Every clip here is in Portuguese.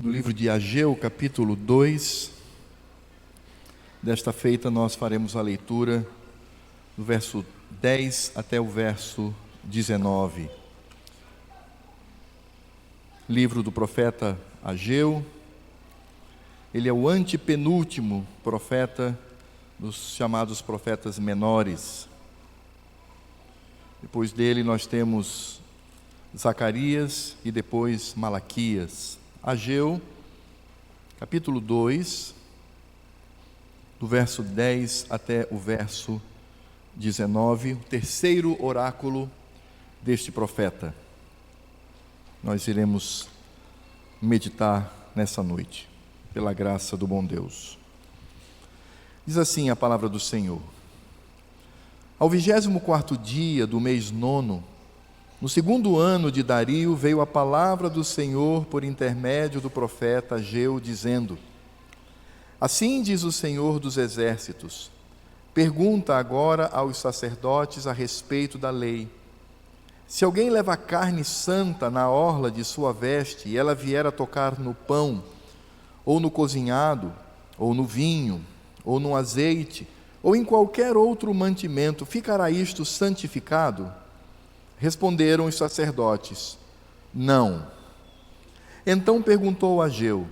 do livro de Ageu, capítulo 2. Desta feita nós faremos a leitura do verso 10 até o verso 19. Livro do profeta Ageu. Ele é o antepenúltimo profeta dos chamados profetas menores. Depois dele nós temos Zacarias e depois Malaquias. Ageu, capítulo 2, do verso 10 até o verso 19, o terceiro oráculo deste profeta. Nós iremos meditar nessa noite, pela graça do bom Deus. Diz assim a palavra do Senhor: Ao 24º dia do mês 9, no segundo ano de Dario, veio a palavra do Senhor por intermédio do profeta Ageu, dizendo: Assim diz o Senhor dos exércitos, pergunta agora aos sacerdotes a respeito da lei. Se alguém leva carne santa na orla de sua veste e ela vier a tocar no pão, ou no cozinhado, ou no vinho, ou no azeite, ou em qualquer outro mantimento, ficará isto santificado? Responderam os sacerdotes: Não. Então perguntou Ageu: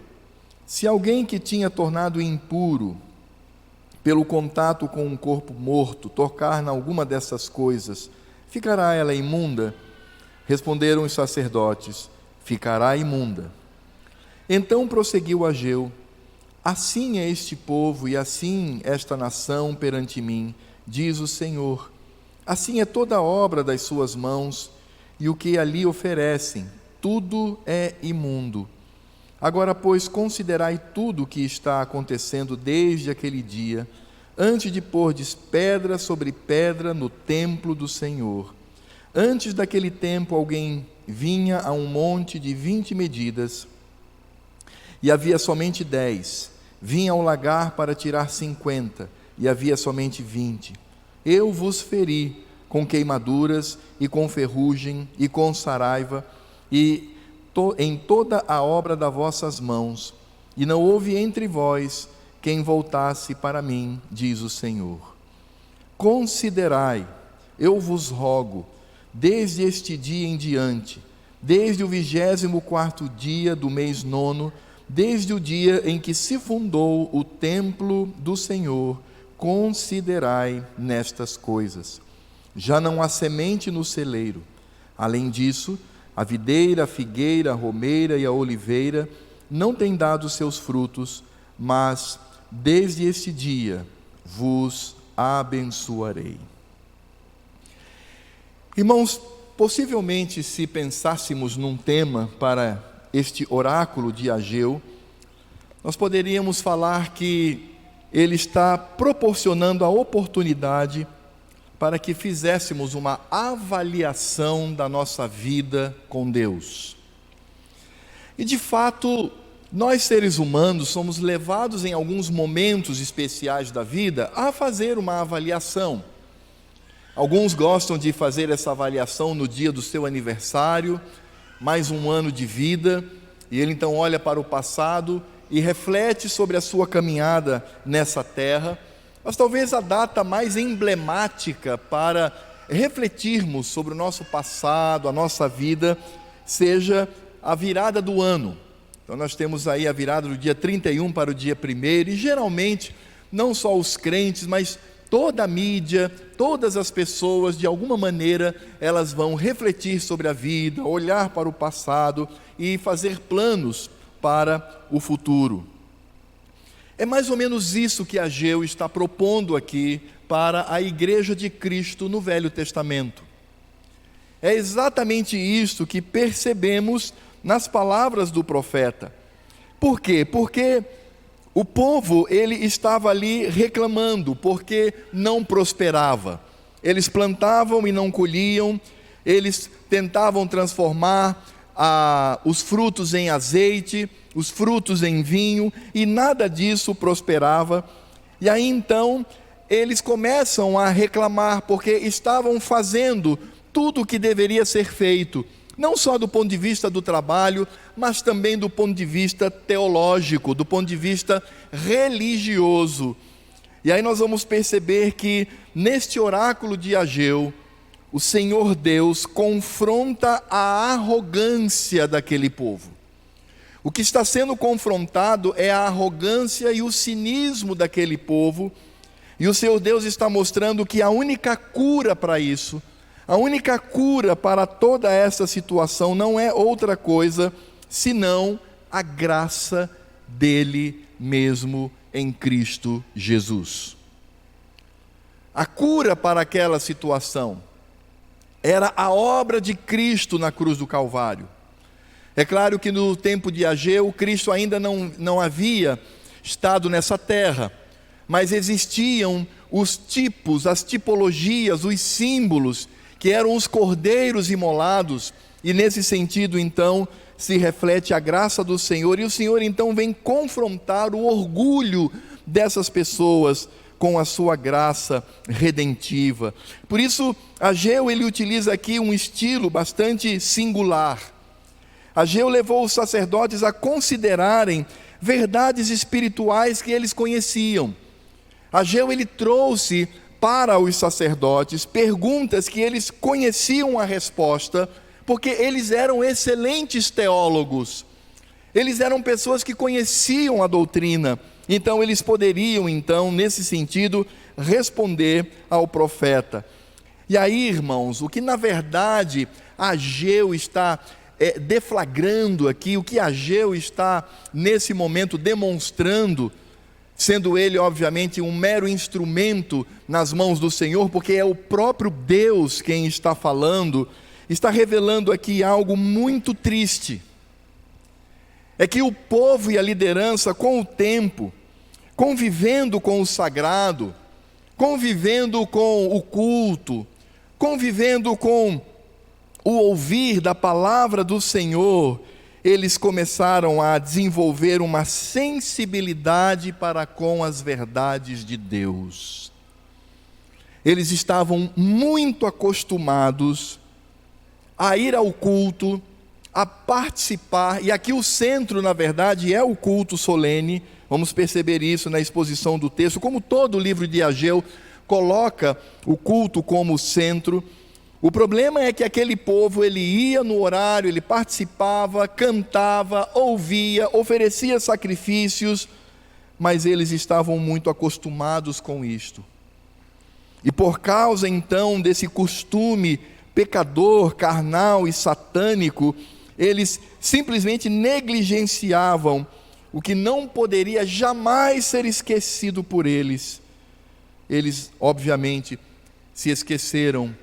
Se alguém que tinha tornado impuro pelo contato com um corpo morto tocar em alguma dessas coisas, ficará ela imunda? Responderam os sacerdotes: Ficará imunda. Então prosseguiu Ageu: Assim é este povo e assim esta nação perante mim, diz o Senhor. Assim é toda a obra das suas mãos, e o que ali oferecem, tudo é imundo. Agora, pois, considerai tudo o que está acontecendo desde aquele dia, antes de pordes pedra sobre pedra no templo do Senhor. Antes daquele tempo, alguém vinha a um monte de 20 medidas, e havia somente 10. Vinha ao lagar para tirar 50, e havia somente 20. Eu vos feri com queimaduras, e com ferrugem, e com saraiva, e em toda a obra das vossas mãos, e não houve entre vós quem voltasse para mim, diz o Senhor. Considerai, eu vos rogo, desde este dia em diante, desde o 24º dia do mês 9, desde o dia em que se fundou o templo do Senhor, considerai nestas coisas. Já não há semente no celeiro. Além disso, a videira, a figueira, a romeira e a oliveira não têm dado seus frutos, mas desde este dia vos abençoarei. Irmãos, possivelmente, se pensássemos num tema para este oráculo de Ageu, nós poderíamos falar que ele está proporcionando a oportunidade para que fizéssemos uma avaliação da nossa vida com Deus. E de fato, nós seres humanos somos levados em alguns momentos especiais da vida a fazer uma avaliação. Alguns gostam de fazer essa avaliação no dia do seu aniversário, mais um ano de vida, e ele então olha para o passado e reflete sobre a sua caminhada nessa terra. Mas talvez a data mais emblemática para refletirmos sobre o nosso passado, a nossa vida, seja a virada do ano. Então nós temos aí a virada do dia 31 para o dia 1º, e geralmente, não só os crentes, mas toda a mídia, todas as pessoas, de alguma maneira, elas vão refletir sobre a vida, olhar para o passado e fazer planos para o futuro. É mais ou menos isso que Ageu está propondo aqui para a igreja de Cristo no Velho Testamento. É exatamente isso que percebemos nas palavras do profeta. Por quê? Porque o povo, ele estava ali reclamando, porque não prosperava. Eles plantavam e não colhiam, eles tentavam transformar os frutos em azeite, os frutos em vinho, e nada disso prosperava. E aí então eles começam a reclamar, porque estavam fazendo tudo o que deveria ser feito, não só do ponto de vista do trabalho, mas também do ponto de vista teológico, do ponto de vista religioso. E aí nós vamos perceber que neste oráculo de Ageu, o Senhor Deus confronta a arrogância daquele povo. O que está sendo confrontado é a arrogância e o cinismo daquele povo, e o Senhor Deus está mostrando que a única cura para isso, a única cura para toda essa situação não é outra coisa senão a graça dele mesmo em Cristo Jesus. A cura para aquela situação era a obra de Cristo na cruz do Calvário. É claro que no tempo de Ageu, Cristo ainda não havia estado nessa terra, mas existiam os tipos, as tipologias, os símbolos, que eram os cordeiros imolados, e nesse sentido então se reflete a graça do Senhor, e o Senhor então vem confrontar o orgulho dessas pessoas com a sua graça redentiva. Por isso, Ageu ele utiliza aqui um estilo bastante singular. Ageu levou os sacerdotes a considerarem verdades espirituais que eles conheciam. Ageu ele trouxe para os sacerdotes perguntas que eles conheciam a resposta, porque eles eram excelentes teólogos. Eles eram pessoas que conheciam a doutrina. Então eles poderiam, então, nesse sentido, responder ao profeta. E aí, irmãos, o que na verdade Ageu está deflagrando aqui, o que Ageu está nesse momento demonstrando, sendo ele obviamente um mero instrumento nas mãos do Senhor, porque é o próprio Deus quem está falando, está revelando aqui algo muito triste. É que o povo e a liderança, com o tempo, convivendo com o sagrado, convivendo com o culto, convivendo com o ouvir da palavra do Senhor, eles começaram a desenvolver uma sensibilidade para com as verdades de Deus. Eles estavam muito acostumados a ir ao culto, a participar, e aqui o centro, na verdade, é o culto solene. Vamos perceber isso na exposição do texto, como todo o livro de Ageu coloca o culto como centro. O problema é que aquele povo, ele ia no horário, ele participava, cantava, ouvia, oferecia sacrifícios, mas eles estavam muito acostumados com isto. E por causa então desse costume pecador, carnal e satânico, eles simplesmente negligenciavam o que não poderia jamais ser esquecido por eles. Eles, obviamente, se esqueceram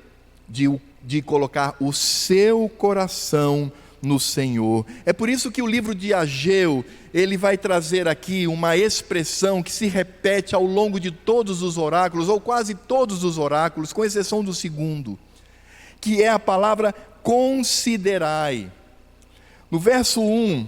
de colocar o seu coração no Senhor. É por isso que o livro de Ageu, ele vai trazer aqui uma expressão que se repete ao longo de todos os oráculos, ou quase todos os oráculos, com exceção do segundo, que é a palavra considerai. No verso 1,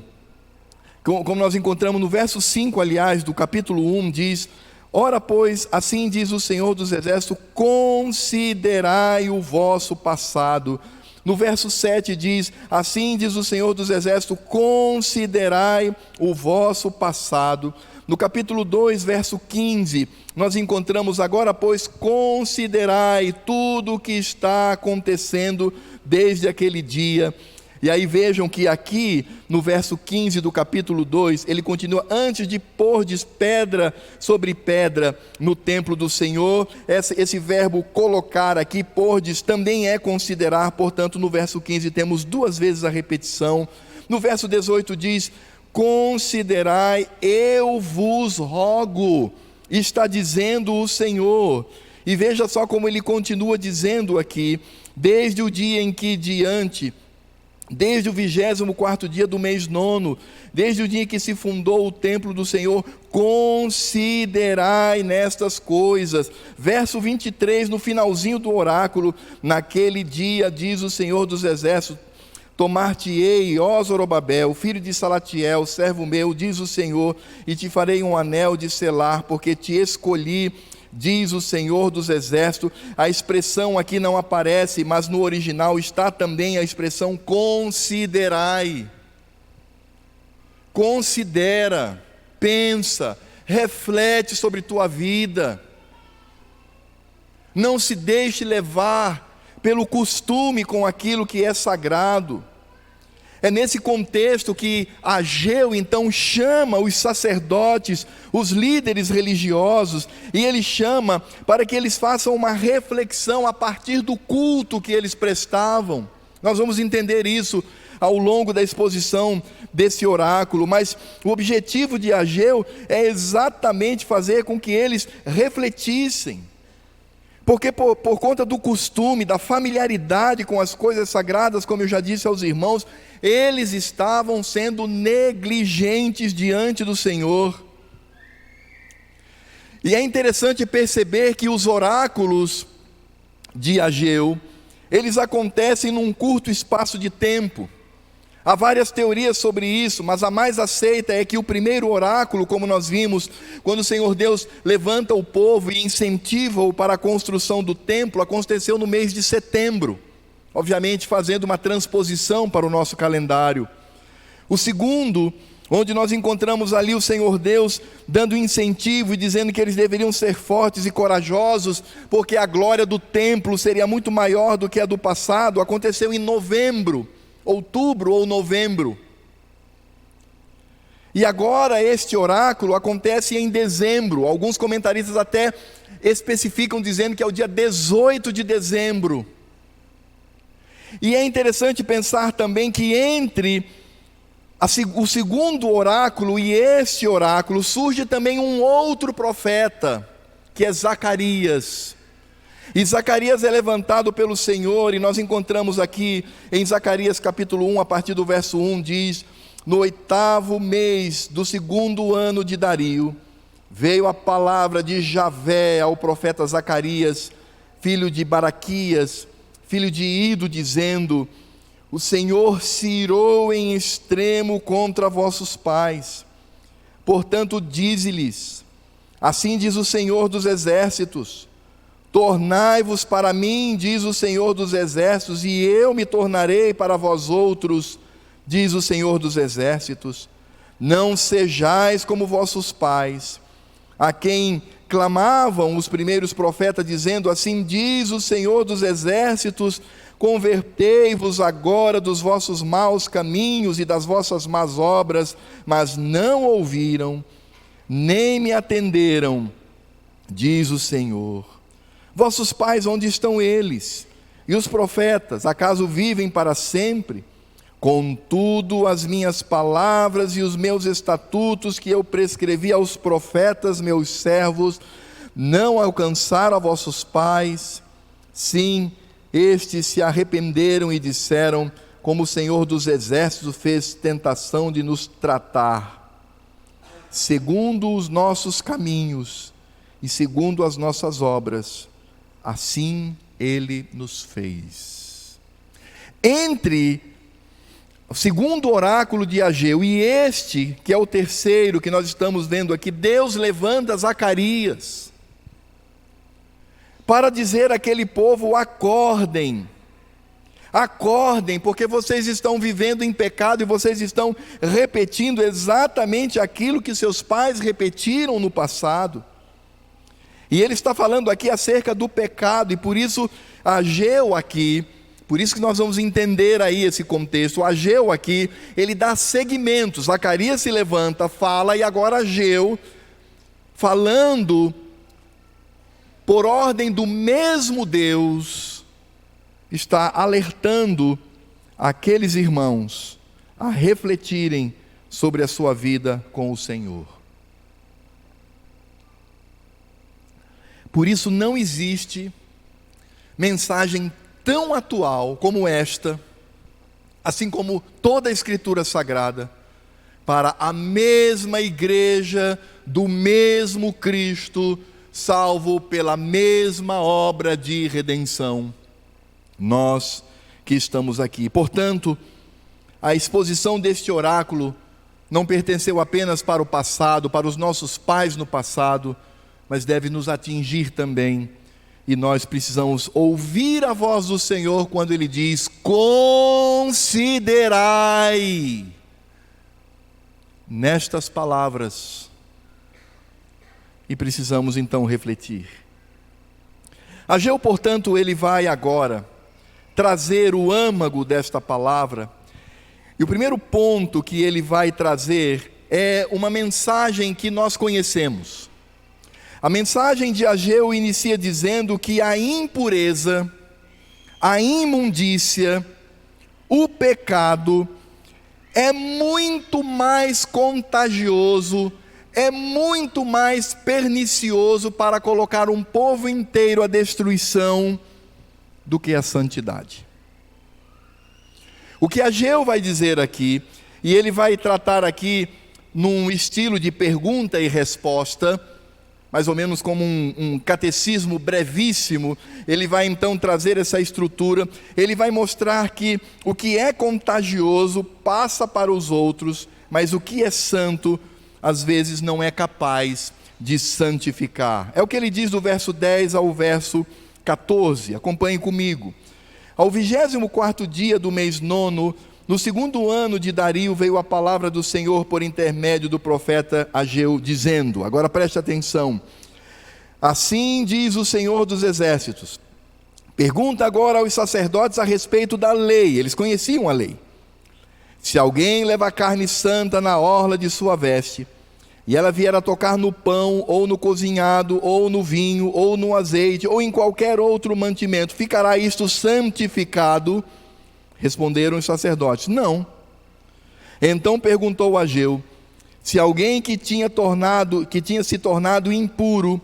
como nós encontramos no verso 5, aliás, do capítulo 1, diz: ora, pois, assim diz o Senhor dos Exércitos, considerai o vosso passado. No verso 7 diz: assim diz o Senhor dos Exércitos, considerai o vosso passado. No capítulo 2, verso 15, nós encontramos: agora, pois, considerai tudo o que está acontecendo desde aquele dia. E aí vejam que aqui, no verso 15 do capítulo 2, ele continua: antes de pordes pedra sobre pedra no templo do Senhor. Esse verbo colocar aqui, pordes, também é considerar. Portanto, no verso 15 temos duas vezes a repetição. No verso 18 diz: considerai, eu vos rogo, está dizendo o Senhor. E veja só como ele continua dizendo aqui: desde o dia em que desde o 24º dia do mês 9, desde o dia em que se fundou o templo do Senhor, considerai nestas coisas. Verso 23, no finalzinho do oráculo: naquele dia, diz o Senhor dos Exércitos, tomar-te-ei, ó Zorobabel, filho de Salatiel, servo meu, diz o Senhor, e te farei um anel de selar, porque te escolhi diz o Senhor dos Exércitos. A expressão aqui não aparece, mas no original está também a expressão considerai. Considera, pensa, reflete sobre tua vida. Não se deixe levar pelo costume com aquilo que é sagrado. É nesse contexto que Ageu então chama os sacerdotes, os líderes religiosos, e ele chama para que eles façam uma reflexão a partir do culto que eles prestavam. Nós vamos entender isso ao longo da exposição desse oráculo, mas o objetivo de Ageu é exatamente fazer com que eles refletissem. Porque por conta do costume, da familiaridade com as coisas sagradas, como eu já disse aos irmãos, eles estavam sendo negligentes diante do Senhor. E é interessante perceber que os oráculos de Ageu, eles acontecem num curto espaço de tempo. Há várias teorias sobre isso, mas a mais aceita é que o primeiro oráculo, como nós vimos, quando o Senhor Deus levanta o povo e incentiva-o para a construção do templo, aconteceu no mês de setembro, obviamente fazendo uma transposição para o nosso calendário. O segundo, onde nós encontramos ali o Senhor Deus dando incentivo e dizendo que eles deveriam ser fortes e corajosos, porque a glória do templo seria muito maior do que a do passado, aconteceu em novembro, outubro ou novembro. E agora este oráculo acontece em dezembro. Alguns comentaristas até especificam dizendo que é o dia 18 de dezembro. E é interessante pensar também que entre o segundo oráculo e este oráculo surge também um outro profeta, que é Zacarias. E Zacarias é levantado pelo Senhor, e nós encontramos aqui em Zacarias capítulo 1, a partir do verso 1, diz: no 8º mês do 2º ano de Dario, veio a palavra de Javé ao profeta Zacarias, filho de Baraquias, filho de Ido, dizendo: o Senhor se irou em extremo contra vossos pais, portanto dize-lhes, assim diz o Senhor dos Exércitos, tornai-vos para mim, diz o Senhor dos Exércitos, e eu me tornarei para vós outros, diz o Senhor dos Exércitos. Não sejais como vossos pais, a quem clamavam os primeiros profetas, dizendo: assim diz o Senhor dos Exércitos, convertei-vos agora dos vossos maus caminhos e das vossas más obras. Mas não ouviram, nem me atenderam, diz o Senhor. Vossos pais, onde estão eles? E os profetas, acaso vivem para sempre? Contudo, as minhas palavras e os meus estatutos que eu prescrevi aos profetas, meus servos, não alcançaram a vossos pais. Sim, estes se arrependeram e disseram: como o Senhor dos Exércitos fez tentação de nos tratar, segundo os nossos caminhos e segundo as nossas obras, assim Ele nos fez. Entre o segundo oráculo de Ageu e este, que é o terceiro que nós estamos vendo aqui, Deus levanta Zacarias para dizer àquele povo: acordem, acordem, porque vocês estão vivendo em pecado e vocês estão repetindo exatamente aquilo que seus pais repetiram no passado. E ele está falando aqui acerca do pecado, e por isso Ageu aqui, por isso que nós vamos entender aí esse contexto. Ageu aqui, ele dá seguimento. Zacarias se levanta, fala, e agora Ageu, falando por ordem do mesmo Deus, está alertando aqueles irmãos a refletirem sobre a sua vida com o Senhor. Por isso não existe mensagem tão atual como esta, assim como toda a Escritura Sagrada, para a mesma igreja do mesmo Cristo, salvo pela mesma obra de redenção, nós que estamos aqui. Portanto, a exposição deste oráculo não pertenceu apenas para o passado, para os nossos pais no passado, mas deve nos atingir também. E nós precisamos ouvir a voz do Senhor quando Ele diz: considerai nestas palavras. E precisamos então refletir. Ageu, portanto, ele vai agora trazer o âmago desta palavra. E o primeiro ponto que ele vai trazer é uma mensagem que nós conhecemos. A mensagem de Ageu inicia dizendo que a impureza, a imundícia, o pecado é muito mais contagioso, é muito mais pernicioso para colocar um povo inteiro à destruição do que a santidade. O que Ageu vai dizer aqui, e ele vai tratar aqui num estilo de pergunta e resposta, mais ou menos como um catecismo brevíssimo, ele vai então trazer essa estrutura, ele vai mostrar que o que é contagioso passa para os outros, mas o que é santo, às vezes não é capaz de santificar. É o que ele diz do verso 10 ao verso 14, acompanhe comigo. Ao 24º dia do mês nono, no segundo ano de Dario, veio a palavra do Senhor por intermédio do profeta Ageu, dizendo, agora preste atenção: assim diz o Senhor dos Exércitos, pergunta agora aos sacerdotes a respeito da lei, eles conheciam a lei. Se alguém leva carne santa na orla de sua veste, e ela vier a tocar no pão, ou no cozinhado, ou no vinho, ou no azeite, ou em qualquer outro mantimento, ficará isto santificado? Responderam os sacerdotes: não. Então perguntou Ageu: se alguém que tinha se tornado impuro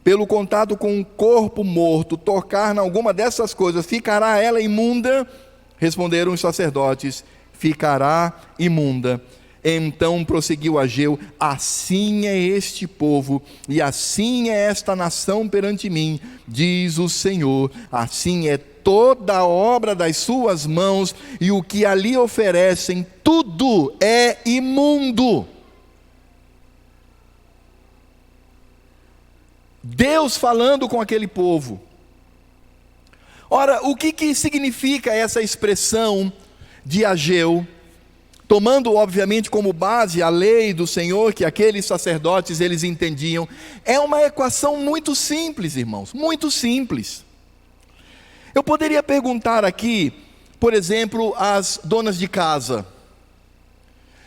pelo contato com um corpo morto tocar em alguma dessas coisas, ficará ela imunda? Responderam os sacerdotes: ficará imunda. Então prosseguiu Ageu: assim é este povo, e assim é esta nação perante mim, diz o Senhor, assim é toda a obra das suas mãos, e o que ali oferecem, tudo é imundo. Deus falando com aquele povo. Ora, o que significa essa expressão de Ageu, tomando obviamente como base a lei do Senhor, que aqueles sacerdotes eles entendiam? É uma equação muito simples, irmãos, muito simples. Eu poderia perguntar aqui, por exemplo, às donas de casa: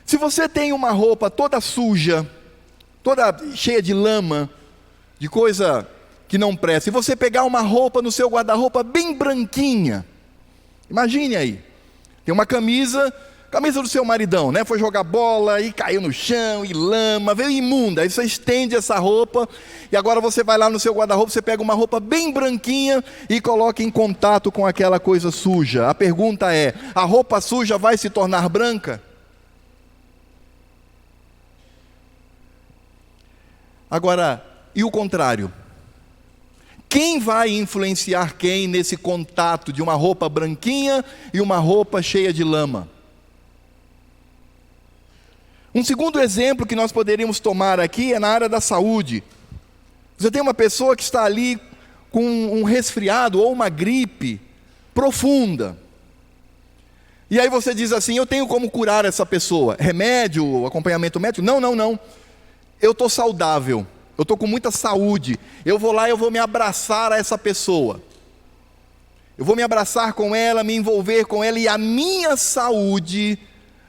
se você tem uma roupa toda suja, toda cheia de lama, de coisa que não presta, e você pegar uma roupa no seu guarda-roupa bem branquinha, imagine aí, tem uma camisa do seu maridão, né? Foi jogar bola e caiu no chão, e lama, veio imunda. Aí você estende essa roupa, e agora você vai lá no seu guarda-roupa, você pega uma roupa bem branquinha e coloca em contato com aquela coisa suja. A pergunta é: a roupa suja vai se tornar branca? Agora, e o contrário? Quem vai influenciar quem nesse contato de uma roupa branquinha e uma roupa cheia de lama? Um segundo exemplo que nós poderíamos tomar aqui é na área da saúde. Você tem uma pessoa que está ali com um resfriado ou uma gripe profunda. E aí você diz assim: eu tenho como curar essa pessoa? Remédio, acompanhamento médico? Não. Eu estou saudável, eu estou com muita saúde. Eu vou lá e eu vou me abraçar a essa pessoa. Eu vou me abraçar com ela, me envolver com ela, e a minha saúde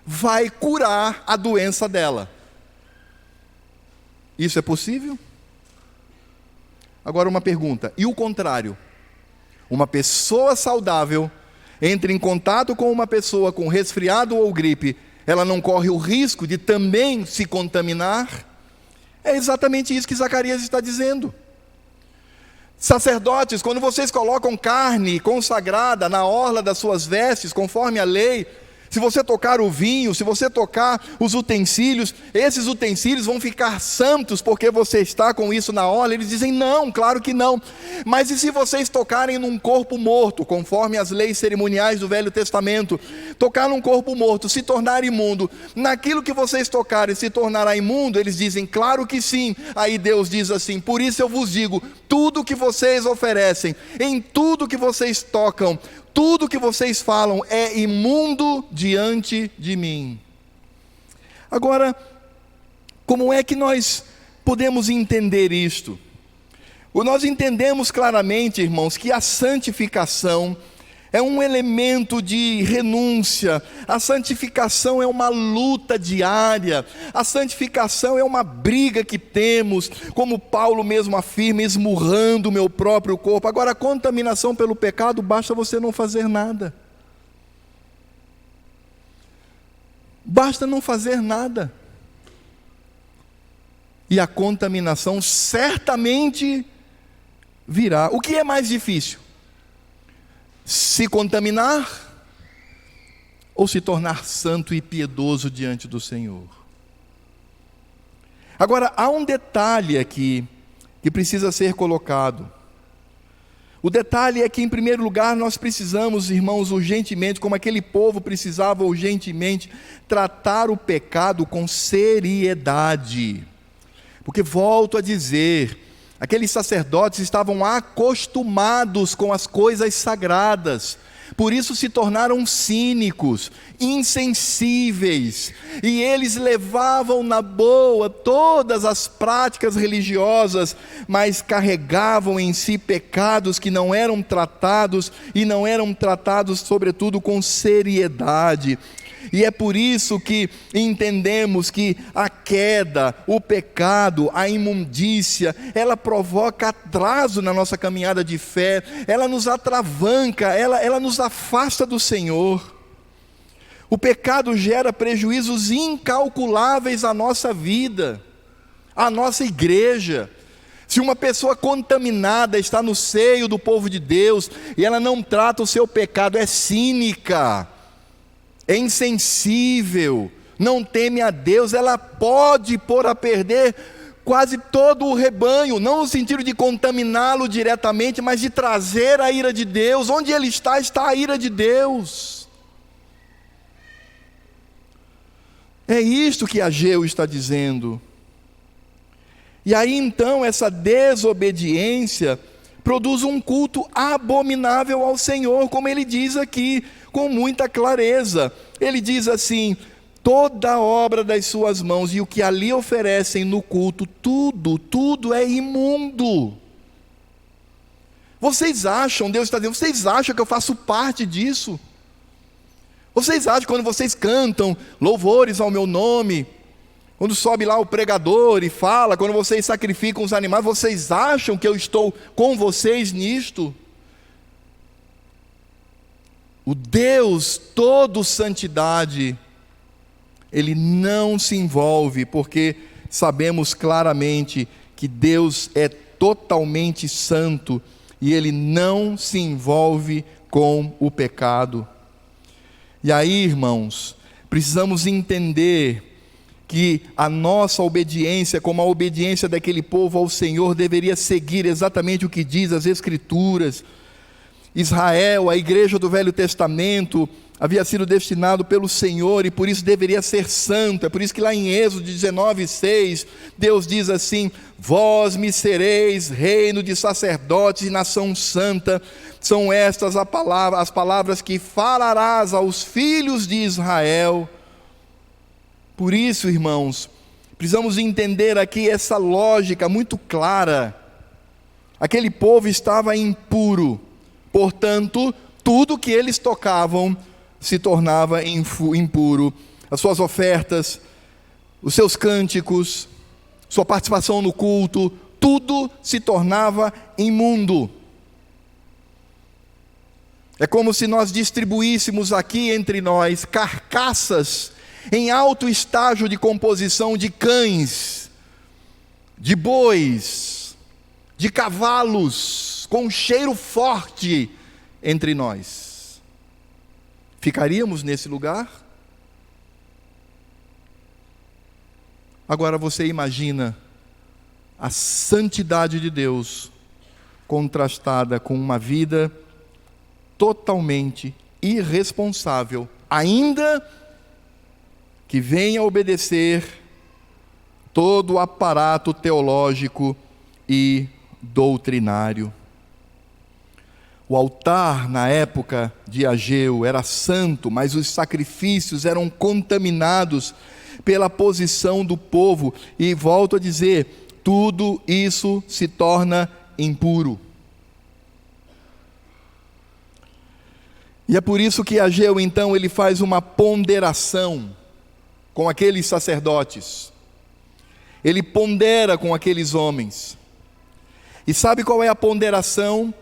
vai curar a doença dela. Isso é possível? Agora uma pergunta: e o contrário? Uma pessoa saudável entra em contato com uma pessoa com resfriado ou gripe, ela não corre o risco de também se contaminar? É exatamente isso que Zacarias está dizendo. Sacerdotes, quando vocês colocam carne consagrada na orla das suas vestes, conforme a lei, Se você tocar o vinho, se você tocar os utensílios, esses utensílios vão ficar santos porque você está com isso na orla. Eles dizem: não, claro que não. Mas e se vocês tocarem num corpo morto, conforme as leis cerimoniais do Velho Testamento, tocar num corpo morto, se tornar imundo, naquilo que vocês tocarem se tornará imundo? Eles dizem: claro que sim. Aí Deus diz assim: por isso eu vos digo, tudo que vocês oferecem, em tudo que vocês tocam, tudo que vocês falam é imundo diante de mim. Agora, como é que nós podemos entender isto? Nós entendemos claramente, irmãos, que a santificação é um elemento de renúncia, a santificação é uma luta diária, a santificação é uma briga que temos, como Paulo mesmo afirma, esmurrando o meu próprio corpo. Agora, a contaminação pelo pecado, basta você não fazer nada. Basta não fazer nada. E a contaminação certamente virá. O que é mais difícil? Se contaminar ou se tornar santo e piedoso diante do Senhor? Agora, há um detalhe aqui que precisa ser colocado. O detalhe é que, em primeiro lugar, nós precisamos, irmãos, urgentemente, como aquele povo precisava urgentemente, tratar o pecado com seriedade. Porque, volto a dizer, aqueles sacerdotes estavam acostumados com as coisas sagradas, por isso se tornaram cínicos, insensíveis, e eles levavam na boa todas as práticas religiosas, mas carregavam em si pecados que não eram tratados, e não eram tratados sobretudo com seriedade. E é por isso que entendemos que a queda, o pecado, a imundícia, ela provoca atraso na nossa caminhada de fé, ela nos atravanca, ela nos afasta do Senhor. O pecado gera prejuízos incalculáveis à nossa vida, à nossa igreja. Se uma pessoa contaminada está no seio do povo de Deus, e ela não trata o seu pecado, é cínica, é insensível, não teme a Deus, ela pode pôr a perder quase todo o rebanho, não no sentido de contaminá-lo diretamente, mas de trazer a ira de Deus. Onde ele está a ira de Deus. É isto que Ageu está dizendo. E aí então essa desobediência produz um culto abominável ao Senhor, como ele diz aqui, com muita clareza. Ele diz assim: toda obra das suas mãos e o que ali oferecem no culto, tudo é imundo. Vocês acham, Deus está dizendo, vocês acham que eu faço parte disso? Vocês acham que quando vocês cantam louvores ao meu nome, quando sobe lá o pregador e fala, quando vocês sacrificam os animais, vocês acham que eu estou com vocês nisto? O Deus todo santidade, Ele não se envolve, porque sabemos claramente que Deus é totalmente santo, e Ele não se envolve com o pecado. E aí, irmãos, precisamos entender que a nossa obediência, como a obediência daquele povo ao Senhor, deveria seguir exatamente o que diz as Escrituras. Israel, a igreja do Velho Testamento, havia sido destinado pelo Senhor, e por isso deveria ser santo. É por isso que lá em Êxodo 19:6, Deus diz assim: vós me sereis reino de sacerdotes e nação santa. São estas as palavras que falarás aos filhos de Israel. Por isso, irmãos, precisamos entender aqui essa lógica muito clara. Aquele povo estava impuro, portanto, tudo que eles tocavam se tornava impuro. As suas ofertas, os seus cânticos, sua participação no culto, tudo se tornava imundo. É como se nós distribuíssemos aqui entre nós carcaças em alto estágio de composição de cães, de bois, de cavalos, com um cheiro forte entre nós. Ficaríamos nesse lugar? Agora você imagina a santidade de Deus contrastada com uma vida totalmente irresponsável, ainda que venha a obedecer todo o aparato teológico e doutrinário. O altar na época de Ageu era santo, mas os sacrifícios eram contaminados pela posição do povo, e volto a dizer, tudo isso se torna impuro. E é por isso que Ageu, então, ele faz uma ponderação com aqueles sacerdotes. Ele pondera com aqueles homens. E sabe qual é a ponderação?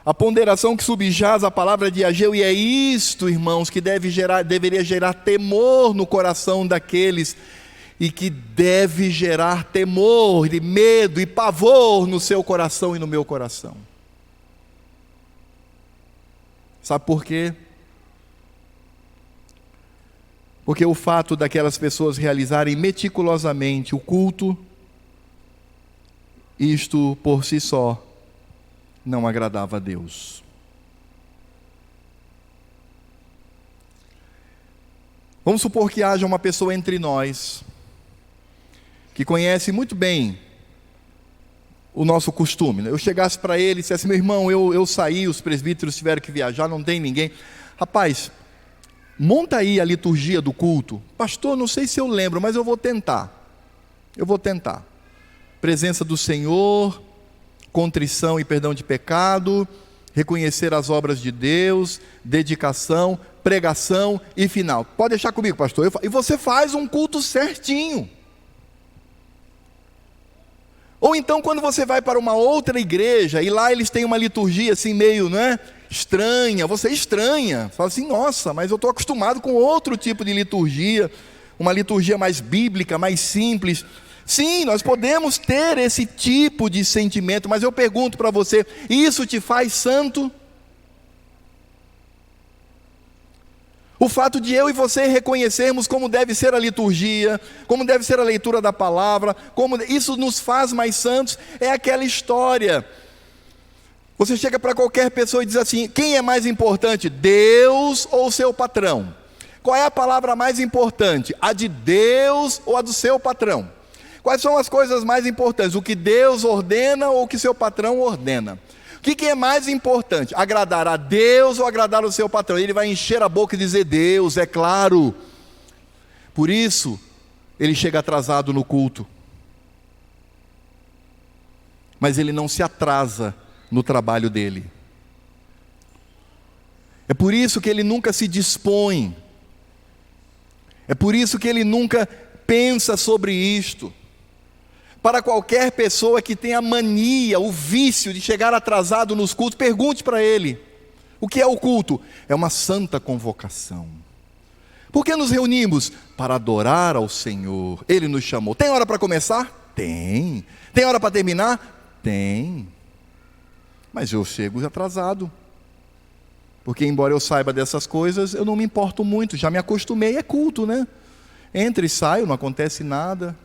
A ponderação que subjaz a palavra de Ageu, e é isto, irmãos, que deveria gerar temor no coração daqueles, e que deve gerar temor, e medo e pavor no seu coração e no meu coração. Sabe por quê? Porque o fato daquelas pessoas realizarem meticulosamente o culto, isto por si só não agradava a Deus. Vamos supor que haja uma pessoa entre nós que conhece muito bem o nosso costume. Eu chegasse para ele e dissesse: meu irmão, eu saí, os presbíteros tiveram que viajar, não tem ninguém. Rapaz, monta aí a liturgia do culto. Pastor, não sei se eu lembro, mas eu vou tentar. Presença do Senhor, contrição e perdão de pecado, reconhecer as obras de Deus, dedicação, pregação e final. Pode deixar comigo, pastor. E você faz um culto certinho. Ou então quando você vai para uma outra igreja, e lá eles têm uma liturgia assim meio, estranha, você estranha, fala assim: nossa, mas eu estou acostumado com outro tipo de liturgia, uma liturgia mais bíblica, mais simples. Sim, nós podemos ter esse tipo de sentimento, mas eu pergunto para você: isso te faz santo? O fato de eu e você reconhecermos como deve ser a liturgia, como deve ser a leitura da palavra, como isso nos faz mais santos, é aquela história. Você chega para qualquer pessoa e diz assim: quem é mais importante, Deus ou seu patrão? Qual é a palavra mais importante, a de Deus ou a do seu patrão? Quais são as coisas mais importantes, o que Deus ordena ou o que seu patrão ordena? O que é mais importante, agradar a Deus ou agradar o seu patrão? Ele vai encher a boca e dizer: Deus, é claro. Por isso, ele chega atrasado no culto. Mas ele não se atrasa no trabalho dele. É por isso que ele nunca se dispõe. É por isso que ele nunca pensa sobre isto. Para qualquer pessoa que tenha a mania, o vício de chegar atrasado nos cultos, pergunte para ele: o que é o culto? É uma santa convocação. Por que nos reunimos? Para adorar ao Senhor. Ele nos chamou. Tem hora para começar? Tem. Tem hora para terminar? Tem. Mas eu chego atrasado. Porque embora eu saiba dessas coisas, eu não me importo muito, já me acostumei, é culto, Entra e saio, não acontece nada.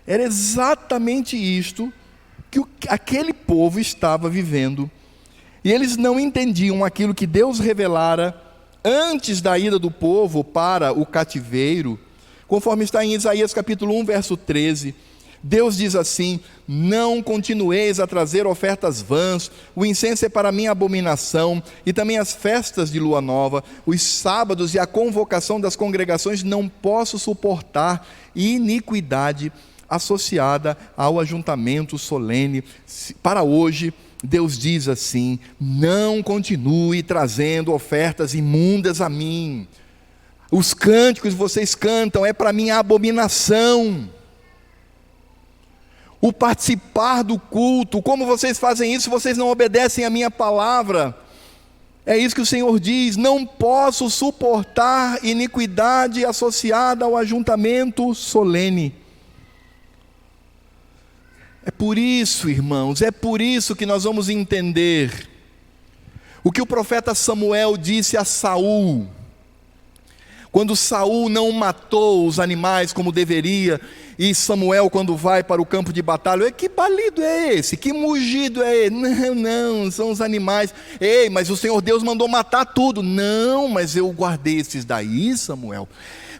Era exatamente isto que aquele povo estava vivendo. E eles não entendiam aquilo que Deus revelara antes da ida do povo para o cativeiro, conforme está em Isaías capítulo 1, verso 13. Deus diz assim: não continueis a trazer ofertas vãs, o incenso é para mim abominação, e também as festas de lua nova, os sábados e a convocação das congregações não posso suportar, e iniquidade associada ao ajuntamento solene. Para hoje, Deus diz assim: não continue trazendo ofertas imundas a mim. Os cânticos que vocês cantam é para mim abominação. O participar do culto, como vocês fazem isso, vocês não obedecem a minha palavra. É isso que o Senhor diz: não posso suportar iniquidade associada ao ajuntamento solene. É por isso, irmãos, é por isso que nós vamos entender o que o profeta Samuel disse a Saul, Quando Saul não matou os animais como deveria, e Samuel, quando vai para o campo de batalha, que balido é esse? Que mugido é esse? Não, são os animais. Ei, mas o Senhor Deus mandou matar tudo. Não, mas eu guardei esses daí, Samuel,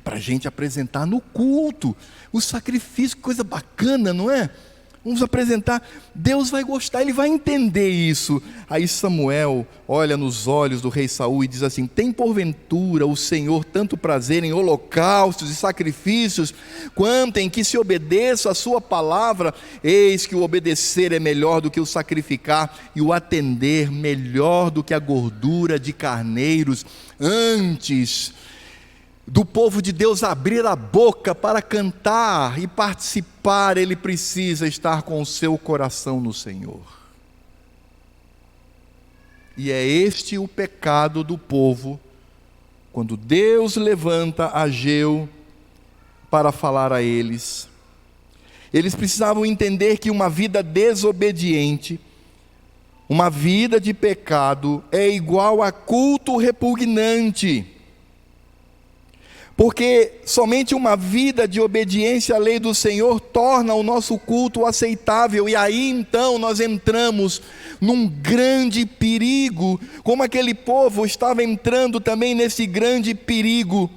para a gente apresentar no culto. O sacrifício, que coisa bacana, não é? Vamos apresentar, Deus vai gostar, Ele vai entender isso. Aí Samuel olha nos olhos do rei Saul e diz assim: tem porventura o Senhor tanto prazer em holocaustos e sacrifícios, quanto em que se obedeça a sua palavra? Eis que o obedecer é melhor do que o sacrificar, e o atender melhor do que a gordura de carneiros. Antes do povo de Deus abrir a boca para cantar e participar, ele precisa estar com o seu coração no Senhor. E é este o pecado do povo, quando Deus levanta Ageu para falar a eles. Eles precisavam entender que uma vida desobediente, uma vida de pecado, é igual a culto repugnante. Porque somente uma vida de obediência à lei do Senhor torna o nosso culto aceitável, e aí então nós entramos num grande perigo, como aquele povo estava entrando também nesse grande perigo.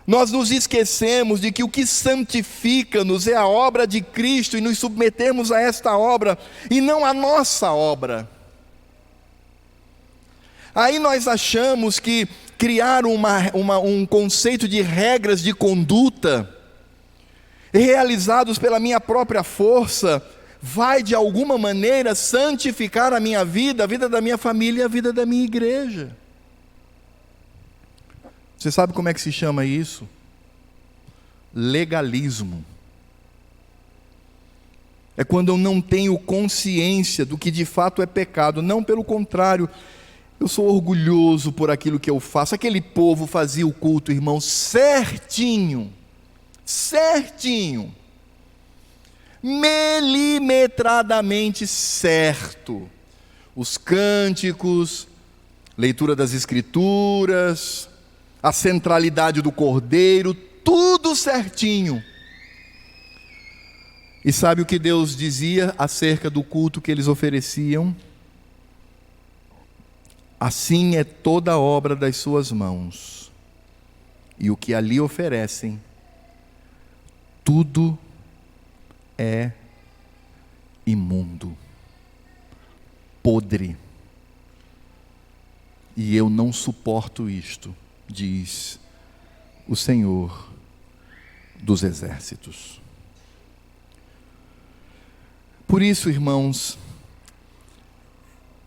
Nós nos esquecemos de que o que santifica-nos é a obra de Cristo, e nos submetemos a esta obra, e não a nossa obra. Aí nós achamos que criar um conceito de regras de conduta, realizados pela minha própria força, vai de alguma maneira santificar a minha vida, a vida da minha família e a vida da minha igreja. Você sabe como é que se chama isso? Legalismo. É quando eu não tenho consciência do que de fato é pecado. Não, pelo contrário, eu sou orgulhoso por aquilo que eu faço. Aquele povo fazia o culto, irmão, certinho, milimetradamente certo. Os cânticos, leitura das escrituras, a centralidade do cordeiro, tudo certinho. E sabe o que Deus dizia acerca do culto que eles ofereciam? Assim é toda a obra das suas mãos, e o que ali oferecem, tudo é imundo, podre, e eu não suporto isto, diz o Senhor dos Exércitos. Por isso, irmãos,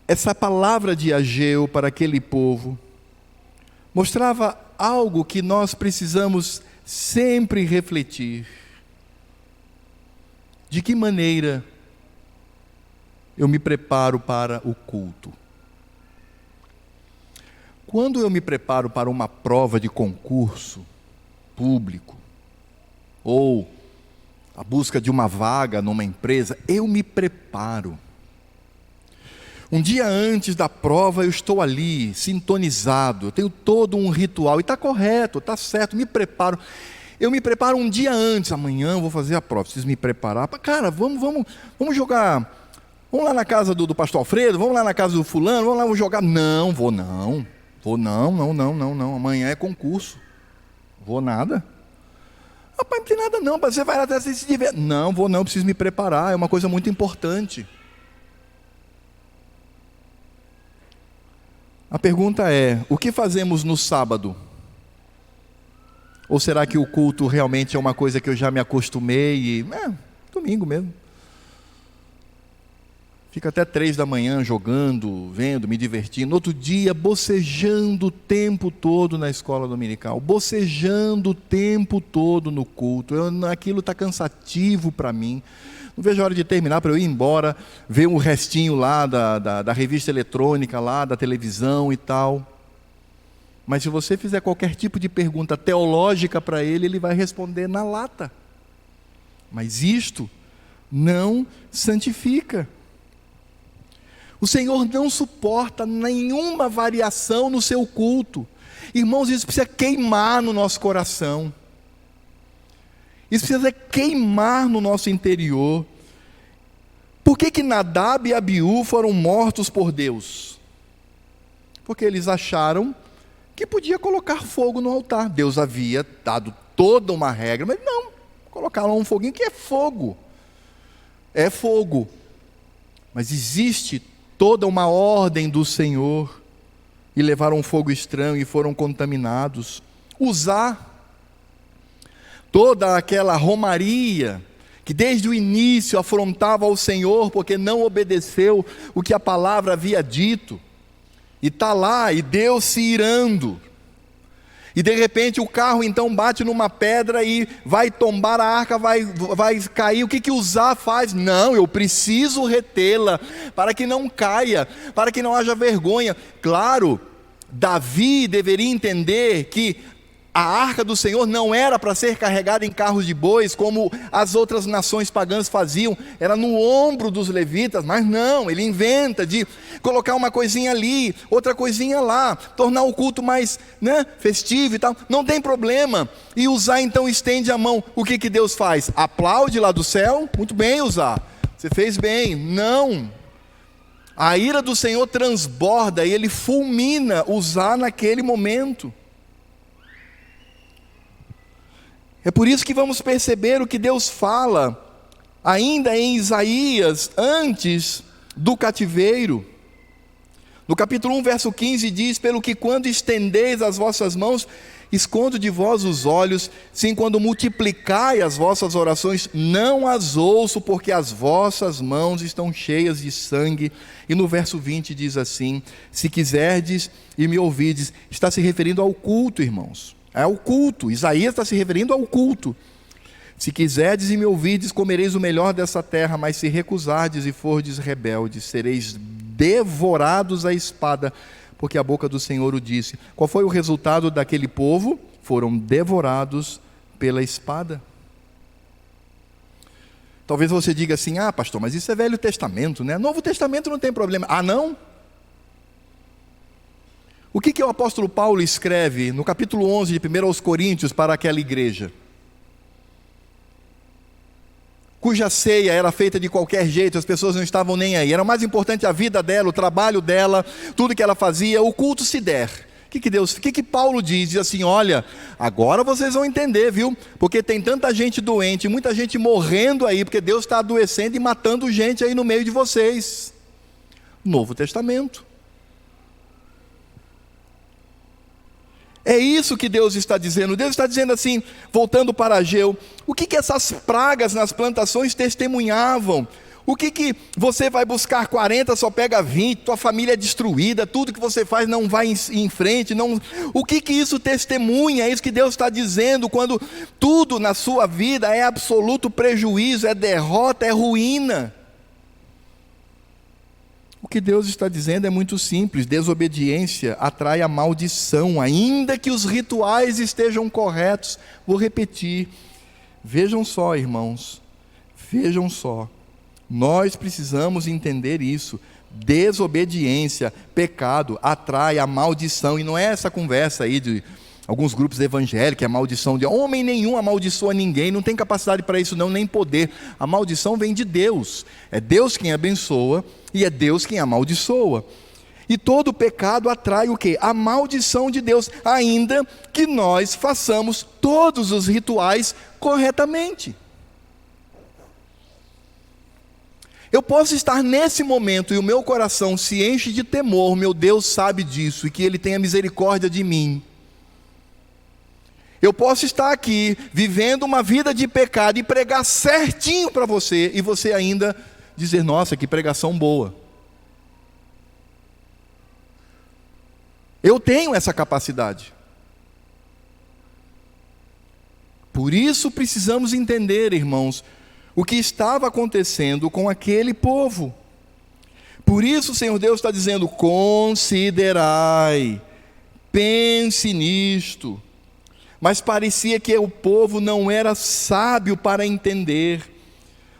essa palavra de Ageu para aquele povo mostrava algo que nós precisamos sempre refletir. De que maneira eu me preparo para o culto? Quando eu me preparo para uma prova de concurso público, ou a busca de uma vaga numa empresa, eu me preparo. Um dia antes da prova eu estou ali, sintonizado, eu tenho todo um ritual, e está correto, está certo, me preparo. Eu me preparo um dia antes, amanhã eu vou fazer a prova, preciso me preparar. Cara, vamos jogar, vamos lá na casa do pastor Alfredo, vamos lá na casa do fulano, vamos lá jogar. Não, vou não, amanhã é concurso, vou nada. Rapaz, não tem nada não, você vai lá até se divertir. Não, vou não, preciso me preparar, é uma coisa muito importante. A pergunta é, o que fazemos no sábado? Ou será que o culto realmente é uma coisa que eu já me acostumei e... domingo mesmo. Fica até 3 da manhã jogando, vendo, me divertindo. No outro dia, bocejando o tempo todo na escola dominical. Bocejando o tempo todo no culto. Aquilo está cansativo para mim. Não vejo a hora de terminar para eu ir embora, ver um restinho lá da revista eletrônica, lá da televisão e tal. Mas se você fizer qualquer tipo de pergunta teológica para ele, ele vai responder na lata. Mas isto não santifica. O Senhor não suporta nenhuma variação no seu culto. Irmãos, isso precisa queimar no nosso coração. Isso precisa queimar no nosso interior. Por que Nadab e Abiú foram mortos por Deus? Porque eles acharam que podia colocar fogo no altar. Deus havia dado toda uma regra, mas não, colocaram um foguinho que é fogo. É fogo. Mas existe toda uma ordem do Senhor, e levaram um fogo estranho e foram contaminados. Uzá, toda aquela romaria, que desde o início afrontava o Senhor, porque não obedeceu o que a palavra havia dito, e está lá, e Deus se irando, e de repente o carro então bate numa pedra e vai tombar a arca, vai cair. O que Uzá faz? Não, eu preciso retê-la, para que não caia, para que não haja vergonha. Claro, Davi deveria entender que a arca do Senhor não era para ser carregada em carros de bois, como as outras nações pagãs faziam, era no ombro dos levitas, mas não, ele inventa de colocar uma coisinha ali, outra coisinha lá, tornar o culto mais festivo e tal, não tem problema. E Uzá então estende a mão. O que Deus faz? Aplaude lá do céu? Muito bem, Uzá, você fez bem. Não, a ira do Senhor transborda e ele fulmina Uzá naquele momento. É por isso que vamos perceber o que Deus fala, ainda em Isaías, antes do cativeiro. No capítulo 1, verso 15 diz: pelo que quando estendeis as vossas mãos, escondo de vós os olhos, sim, quando multiplicai as vossas orações, não as ouço, porque as vossas mãos estão cheias de sangue. E no verso 20 diz assim: se quiserdes e me ouvides, está se referindo ao culto, irmãos. É o culto, Isaías está se referindo ao culto. Se quiserdes e me ouvirdes, comereis o melhor dessa terra, mas se recusardes e fordes rebeldes, sereis devorados à espada, porque a boca do Senhor o disse. Qual foi o resultado daquele povo? Foram devorados pela espada. Talvez você diga assim: ah, pastor, mas isso é Velho Testamento, né? Novo Testamento não tem problema. Ah, não? O que o apóstolo Paulo escreve no capítulo 11 de 1 aos Coríntios para aquela igreja? Cuja ceia era feita de qualquer jeito, as pessoas não estavam nem aí. Era mais importante a vida dela, o trabalho dela, tudo que ela fazia, o culto se der. O que Paulo diz? Diz assim: olha, agora vocês vão entender, viu? Porque tem tanta gente doente, muita gente morrendo aí, porque Deus está adoecendo e matando gente aí no meio de vocês. Novo Testamento. É isso que Deus está dizendo. Deus está dizendo assim, voltando para Ageu: o que essas pragas nas plantações testemunhavam? O que você vai buscar 40, só pega 20, tua família é destruída, tudo que você faz não vai em frente, não... O que isso testemunha? É isso que Deus está dizendo, quando tudo na sua vida é absoluto prejuízo, é derrota, é ruína. O que Deus está dizendo é muito simples: desobediência atrai a maldição, ainda que os rituais estejam corretos. Vou repetir, vejam só, irmãos, vejam só, nós precisamos entender isso. Desobediência, pecado, atrai a maldição. E não é essa conversa aí de alguns grupos evangélicos, é maldição de homem nenhum amaldiçoa ninguém, não tem capacidade para isso não, nem poder. A maldição vem de Deus, é Deus quem abençoa e é Deus quem amaldiçoa. E todo pecado atrai o quê? A maldição de Deus, ainda que nós façamos todos os rituais corretamente. Eu posso estar nesse momento e o meu coração se enche de temor, meu Deus sabe disso, e que Ele tenha misericórdia de mim. Eu posso estar aqui, vivendo uma vida de pecado e pregar certinho para você, e você ainda dizer: nossa, que pregação boa. Eu tenho essa capacidade. Por isso precisamos entender, irmãos, o que estava acontecendo com aquele povo. Por isso o Senhor Deus está dizendo: considerai, pense nisto. Mas parecia que o povo não era sábio para entender.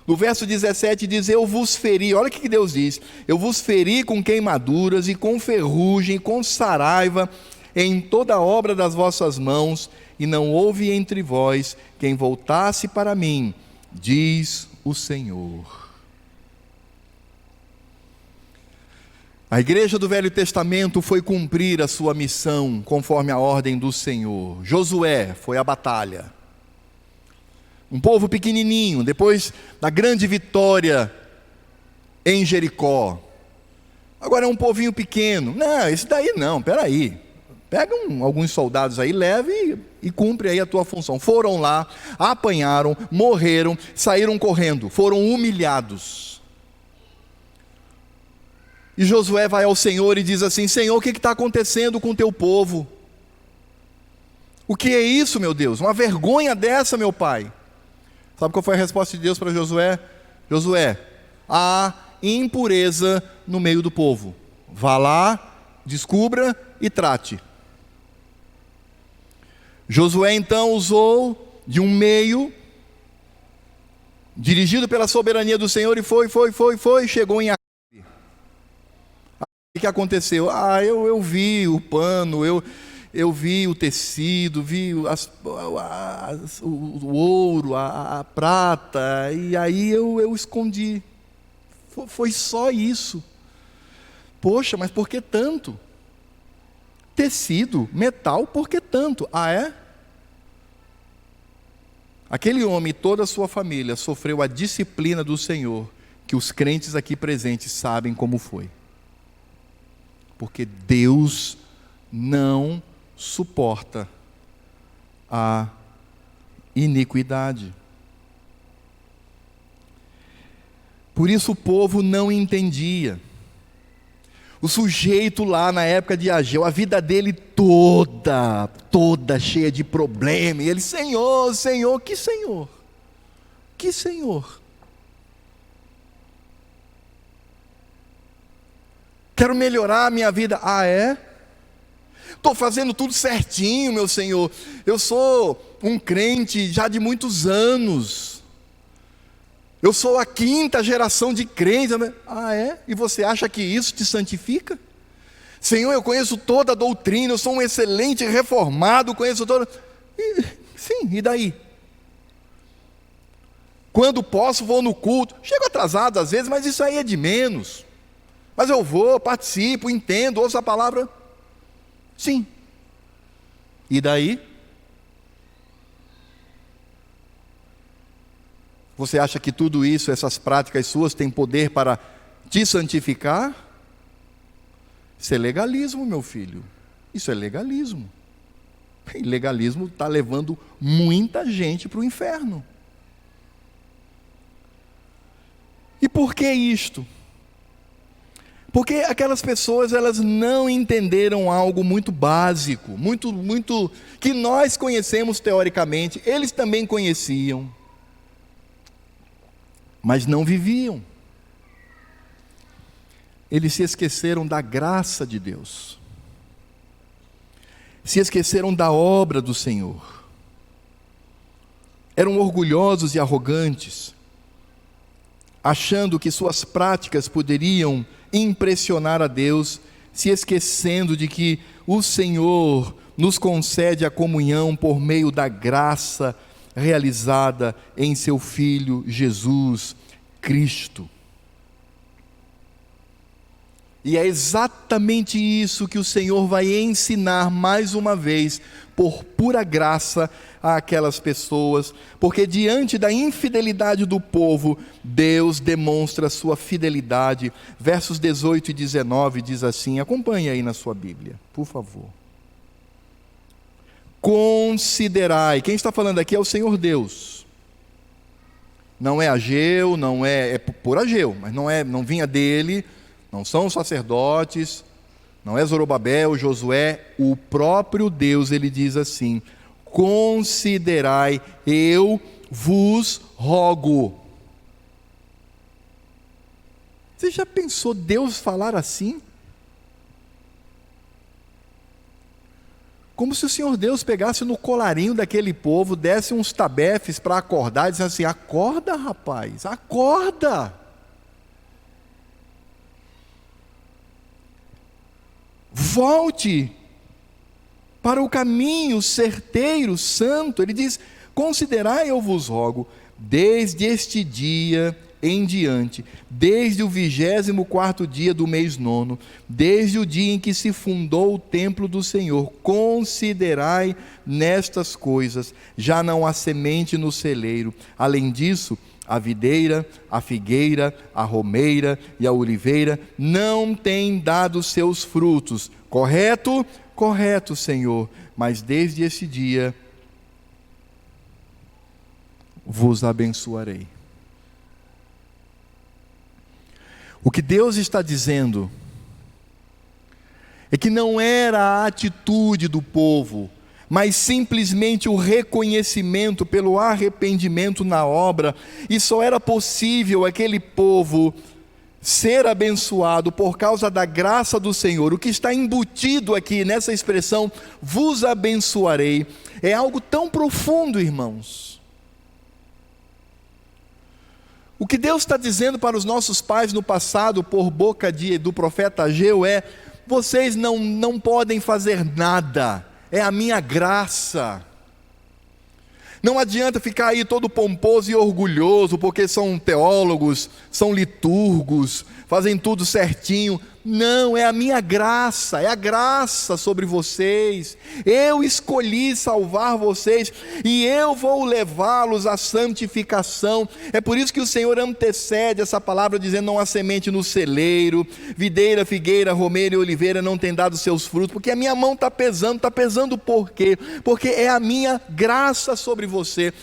No verso 17 diz: eu vos feri, olha o que Deus diz: eu vos feri com queimaduras e com ferrugem, com saraiva, em toda a obra das vossas mãos, e não houve entre vós quem voltasse para mim, diz o Senhor. A igreja do Velho Testamento foi cumprir a sua missão conforme a ordem do Senhor. Josué foi à batalha. Um povo pequenininho, depois da grande vitória em Jericó. Agora é um povinho pequeno. Não, esse daí não, peraí. Pega alguns soldados aí, leve e cumpre aí a tua função. Foram lá, apanharam, morreram, saíram correndo, foram humilhados. E Josué vai ao Senhor e diz assim: Senhor, o que está acontecendo com o teu povo? O que é isso, meu Deus? Uma vergonha dessa, meu pai. Sabe qual foi a resposta de Deus para Josué? Josué, há impureza no meio do povo. Vá lá, descubra e trate. Josué então usou de um meio, dirigido pela soberania do Senhor, e foi, chegou em Acabe. O que aconteceu? Eu vi o pano, eu vi o tecido, vi o ouro, a prata, e aí eu escondi. Foi só isso. Poxa, mas por que tanto? Tecido, metal, por que tanto? Ah, é? Aquele homem e toda a sua família sofreu a disciplina do Senhor, que os crentes aqui presentes sabem como foi. Porque Deus não suporta a iniquidade. Por isso o povo não entendia. O sujeito lá na época de Ageu, a vida dele toda cheia de problema. E ele, Senhor, Senhor, que Senhor? Que Senhor? Quero melhorar a minha vida. Ah, é? Estou fazendo tudo certinho, meu Senhor. Eu sou um crente já de muitos anos. Eu sou a 5ª geração de crentes. Ah, é? E você acha que isso te santifica? Senhor, eu conheço toda a doutrina, eu sou um excelente reformado, conheço toda... Sim, e daí? Quando posso, vou no culto. Chego atrasado às vezes, mas isso aí é de menos. Mas eu vou, participo, entendo, ouço a palavra. Sim. E daí? Você acha que tudo isso, essas práticas suas, têm poder para te santificar? Isso é legalismo, meu filho. Isso é legalismo. E legalismo está levando muita gente para o inferno. E por que isto? Porque aquelas pessoas, elas não entenderam algo muito básico, muito que nós conhecemos teoricamente, eles também conheciam, mas não viviam. Eles se esqueceram da graça de Deus, se esqueceram da obra do Senhor, eram orgulhosos e arrogantes, achando que suas práticas poderiam impressionar a Deus, se esquecendo de que o Senhor nos concede a comunhão por meio da graça realizada em seu Filho Jesus Cristo. E é exatamente isso que o Senhor vai ensinar mais uma vez, por pura graça, àquelas pessoas, porque diante da infidelidade do povo, Deus demonstra a sua fidelidade. Versos 18 e 19 diz assim, acompanhe aí na sua Bíblia, por favor. Considerai, quem está falando aqui é o Senhor Deus. Não é Ageu, não é por Ageu, mas não vinha dele. Não são os sacerdotes, não é Zorobabel, Josué, o próprio Deus, ele diz assim, considerai, eu vos rogo. Você já pensou Deus falar assim? Como se o Senhor Deus pegasse no colarinho daquele povo, desse uns tabefes para acordar, e dissesse assim, acorda rapaz, acorda. Volte para o caminho certeiro, santo. Ele diz: considerai, eu vos rogo, desde este dia em diante, desde o 24º dia do mês 9, desde o dia em que se fundou o templo do Senhor, considerai nestas coisas, já não há semente no celeiro. Além disso, a videira, a figueira, a romeira e a oliveira não têm dado seus frutos. Correto? Correto, Senhor. Mas desde esse dia vos abençoarei. O que Deus está dizendo é que não era a atitude do povo, mas simplesmente o reconhecimento pelo arrependimento na obra, e só era possível aquele povo ser abençoado por causa da graça do Senhor. O que está embutido aqui nessa expressão, vos abençoarei, é algo tão profundo, irmãos. O que Deus está dizendo para os nossos pais no passado, por boca do profeta Ageu, é: vocês não podem fazer nada, é a minha graça. Não adianta ficar aí todo pomposo e orgulhoso, porque são teólogos, são liturgos, fazem tudo certinho. Não, é a minha graça, é a graça sobre vocês. Eu escolhi salvar vocês e eu vou levá-los à santificação. É por isso que o Senhor antecede essa palavra dizendo: não há semente no celeiro, videira, figueira, romeira e oliveira não têm dado seus frutos, porque a minha mão está pesando por quê? Porque é a minha graça sobre você.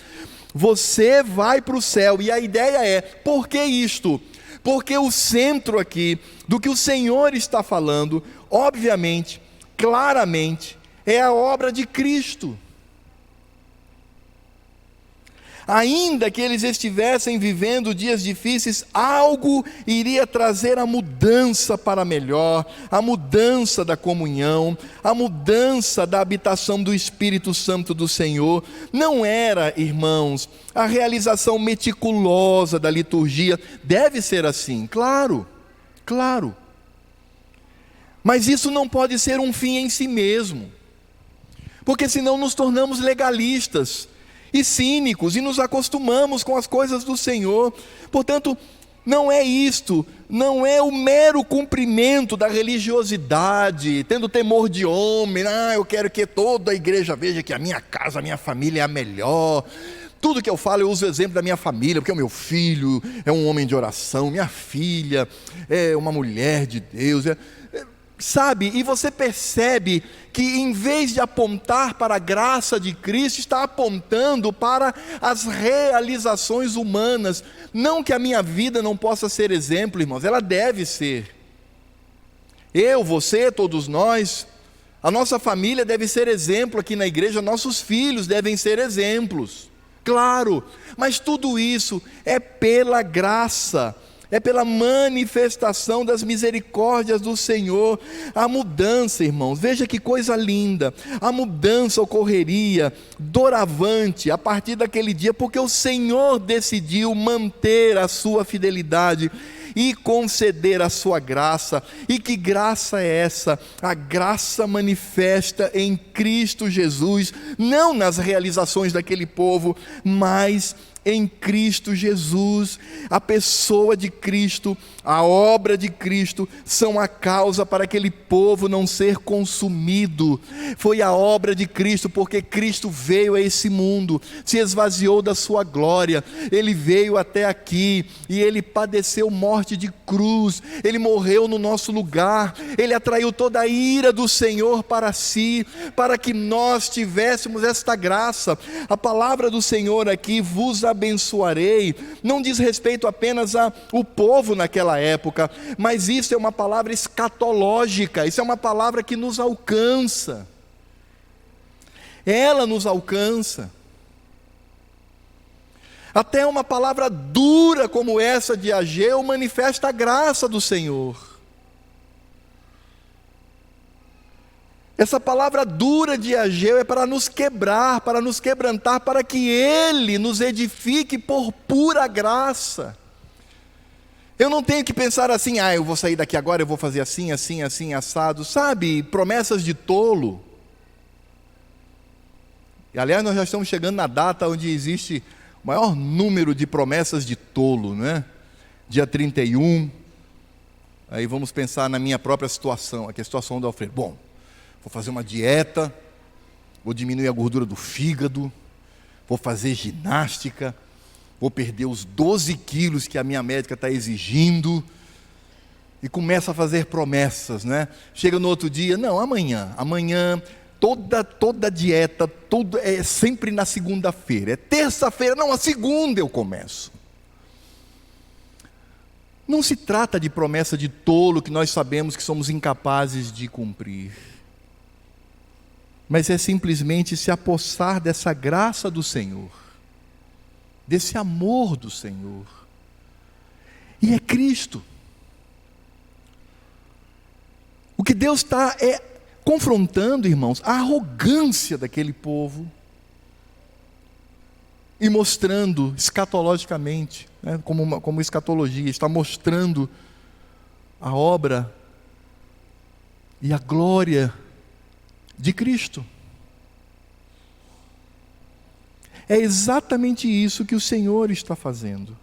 Você vai para o céu, e a ideia é: por que isto? Porque o centro aqui do que o Senhor está falando, obviamente, claramente, é a obra de Cristo. Ainda que eles estivessem vivendo dias difíceis, algo iria trazer a mudança para melhor, a mudança da comunhão, a mudança da habitação do Espírito Santo do Senhor. Não era, irmãos, a realização meticulosa da liturgia. Deve ser assim, claro, claro. Mas isso não pode ser um fim em si mesmo, porque senão nos tornamos legalistas e cínicos, e nos acostumamos com as coisas do Senhor. Portanto, não é isto, não é o mero cumprimento da religiosidade, tendo temor de homem. Eu quero que toda a igreja veja que a minha casa, a minha família é a melhor. Tudo que eu falo, eu uso o exemplo da minha família, porque o meu filho é um homem de oração, minha filha é uma mulher de Deus, sabe? E você percebe que em vez de apontar para a graça de Cristo, está apontando para as realizações humanas. Não que a minha vida não possa ser exemplo, irmãos, ela deve ser. Eu, você, todos nós, a nossa família deve ser exemplo aqui na igreja, nossos filhos devem ser exemplos, claro, mas tudo isso é pela graça, é pela manifestação das misericórdias do Senhor. A mudança, irmãos, veja que coisa linda, a mudança ocorreria doravante a partir daquele dia, porque o Senhor decidiu manter a sua fidelidade e conceder a sua graça. E que graça é essa? A graça manifesta em Cristo Jesus, não nas realizações daquele povo, mas em Cristo Jesus. A pessoa de Cristo, a obra de Cristo, são a causa para aquele povo não ser consumido. Foi a obra de Cristo, porque Cristo veio a esse mundo, se esvaziou da sua glória, Ele veio até aqui, e Ele padeceu morte de cruz, Ele morreu no nosso lugar, Ele atraiu toda a ira do Senhor para si, para que nós tivéssemos esta graça. A palavra do Senhor aqui, vos abençoarei, não diz respeito apenas ao povo naquela época, mas isso é uma palavra escatológica, isso é uma palavra que nos alcança, ela nos alcança. Até uma palavra dura como essa de Ageu manifesta a graça do Senhor. Essa palavra dura de Ageu é para nos quebrar, para nos quebrantar, para que Ele nos edifique por pura graça. Eu não tenho que pensar assim: eu vou sair daqui agora, eu vou fazer assim, assim, assim, assado. Sabe, promessas de tolo. E aliás, nós já estamos chegando na data onde existe o maior número de promessas de tolo, não é? Dia 31, aí vamos pensar na minha própria situação, aqui é a situação do Alfredo. Bom, vou fazer uma dieta, vou diminuir a gordura do fígado, vou fazer ginástica, vou perder os 12 quilos que a minha médica está exigindo, e começa a fazer promessas, né? Chega no outro dia, não, amanhã, toda dieta, tudo é sempre na segunda-feira, é terça-feira, não, a segunda eu começo. Não se trata de promessa de tolo que nós sabemos que somos incapazes de cumprir, mas é simplesmente se apossar dessa graça do Senhor, desse amor do Senhor, e é Cristo. O que Deus está confrontando, irmãos, a arrogância daquele povo, e mostrando escatologicamente, né, como escatologia, está mostrando a obra e a glória de Cristo. É exatamente isso que o Senhor está fazendo.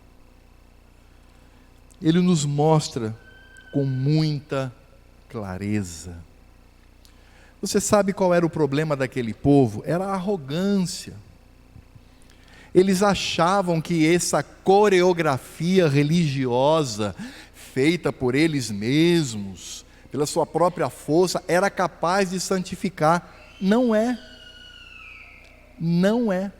Ele nos mostra com muita clareza. Você sabe qual era o problema daquele povo? Era a arrogância. Eles achavam que essa coreografia religiosa, feita por eles mesmos, pela sua própria força, era capaz de santificar. Não é. Não é.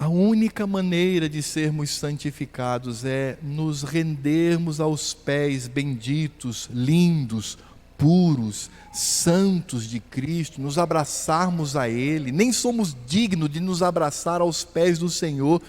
A única maneira de sermos santificados é nos rendermos aos pés benditos, lindos, puros, santos de Cristo, nos abraçarmos a Ele. Nem somos dignos de nos abraçar aos pés do Senhor,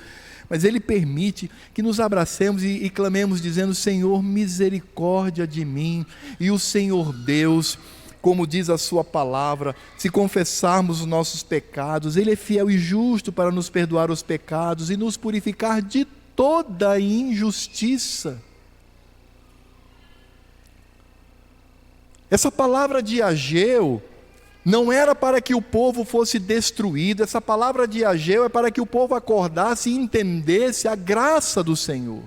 mas Ele permite que nos abracemos e clamemos dizendo: Senhor, misericórdia de mim. E o Senhor Deus, como diz a sua palavra, se confessarmos os nossos pecados, Ele é fiel e justo para nos perdoar os pecados e nos purificar de toda injustiça. Essa palavra de Ageu não era para que o povo fosse destruído, essa palavra de Ageu é para que o povo acordasse e entendesse a graça do Senhor,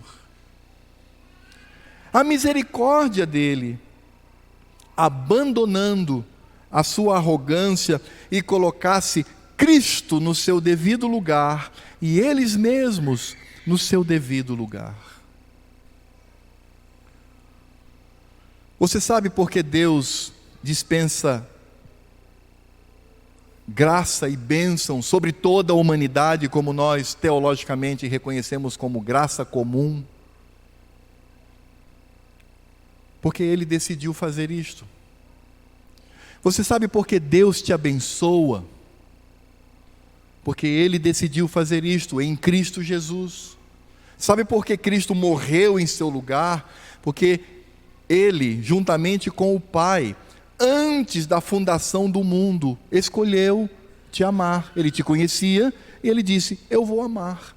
a misericórdia dEle, abandonando a sua arrogância e colocasse Cristo no seu devido lugar e eles mesmos no seu devido lugar. Você sabe por que Deus dispensa graça e bênção sobre toda a humanidade, como nós teologicamente reconhecemos como graça comum? Porque Ele decidiu fazer isto. Você sabe por que Deus te abençoa? Porque Ele decidiu fazer isto em Cristo Jesus. Sabe por que Cristo morreu em seu lugar? Porque Ele, juntamente com o Pai, antes da fundação do mundo, escolheu te amar. Ele te conhecia e Ele disse: eu vou amar.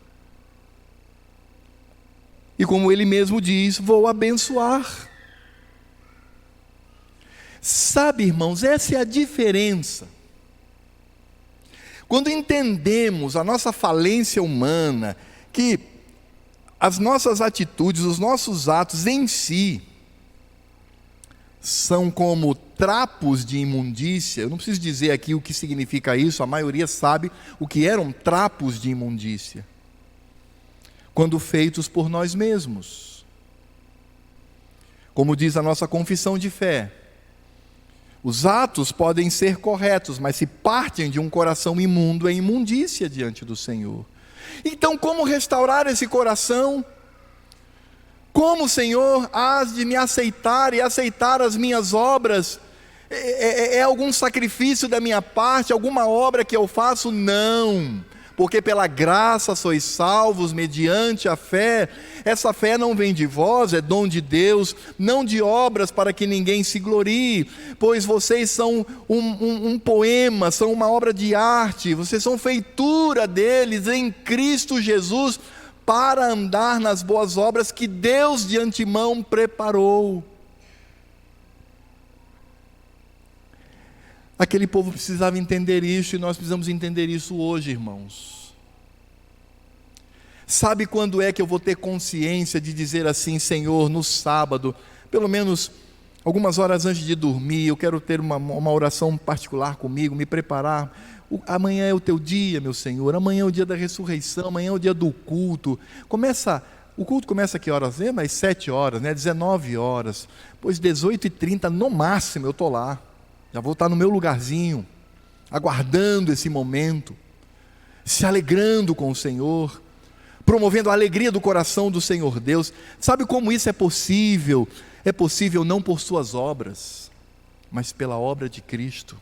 E como Ele mesmo diz, vou abençoar. Sabe, irmãos, essa é a diferença. Quando entendemos a nossa falência humana, que as nossas atitudes, os nossos atos em si, são como trapos de imundícia. Eu não preciso dizer aqui o que significa isso, a maioria sabe o que eram trapos de imundícia, quando feitos por nós mesmos. Como diz a nossa confissão de fé, os atos podem ser corretos, mas se partem de um coração imundo, é imundícia diante do Senhor. Então, como restaurar esse coração? Como, Senhor, hás de me aceitar e aceitar as minhas obras? É algum sacrifício da minha parte, alguma obra que eu faço? Não, porque pela graça sois salvos mediante a fé. Essa fé não vem de vós, é dom de Deus, não de obras para que ninguém se glorie, pois vocês são um poema, são uma obra de arte, vocês são feitura deles em Cristo Jesus, para andar nas boas obras que Deus de antemão preparou. Aquele povo precisava entender isso e nós precisamos entender isso hoje, irmãos. Sabe quando é que eu vou ter consciência de dizer assim: Senhor, no sábado, pelo menos algumas horas antes de dormir, eu quero ter uma oração particular comigo, me preparar. Amanhã é o teu dia, meu Senhor, amanhã é o dia da ressurreição, amanhã é o dia do culto. O culto começa a que horas? Às 7 horas, 19 horas, pois 18h30 no máximo eu estou lá. Já vou estar no meu lugarzinho, aguardando esse momento, se alegrando com o Senhor, promovendo a alegria do coração do Senhor Deus. Sabe como isso é possível? É possível não por suas obras, mas pela obra de Cristo.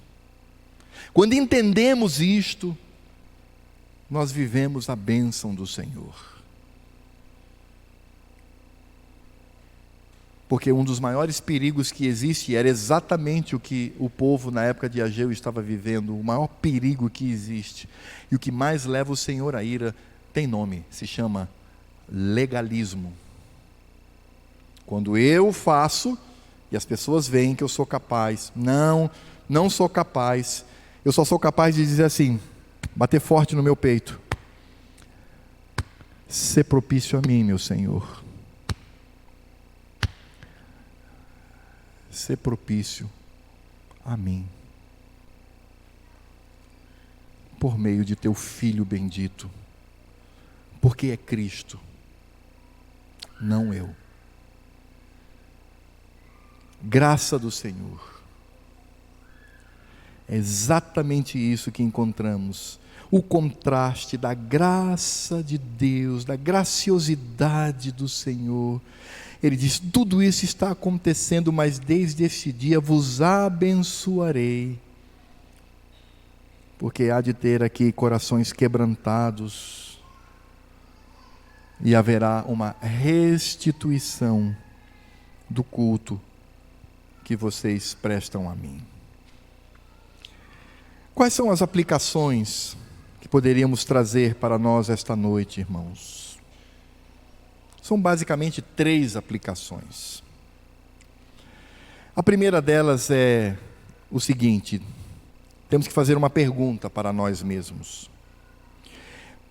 Quando entendemos isto, nós vivemos a bênção do Senhor. Porque um dos maiores perigos que existe, era exatamente o que o povo na época de Ageu estava vivendo, o maior perigo que existe, e o que mais leva o Senhor à ira, tem nome, se chama legalismo. Quando eu faço, e as pessoas veem que eu sou capaz, não sou capaz, eu só sou capaz de dizer assim, bater forte no meu peito: ser propício a mim, meu Senhor. Ser propício a mim, por meio de teu Filho bendito, porque é Cristo, não eu. Graça do Senhor. É exatamente isso que encontramos, o contraste da graça de Deus, da graciosidade do Senhor. Ele diz: tudo isso está acontecendo, mas desde este dia vos abençoarei, porque há de ter aqui corações quebrantados, e haverá uma restituição do culto que vocês prestam a mim. Quais são as aplicações que poderíamos trazer para nós esta noite, irmãos? São basicamente 3 aplicações. A primeira delas é o seguinte: temos que fazer uma pergunta para nós mesmos.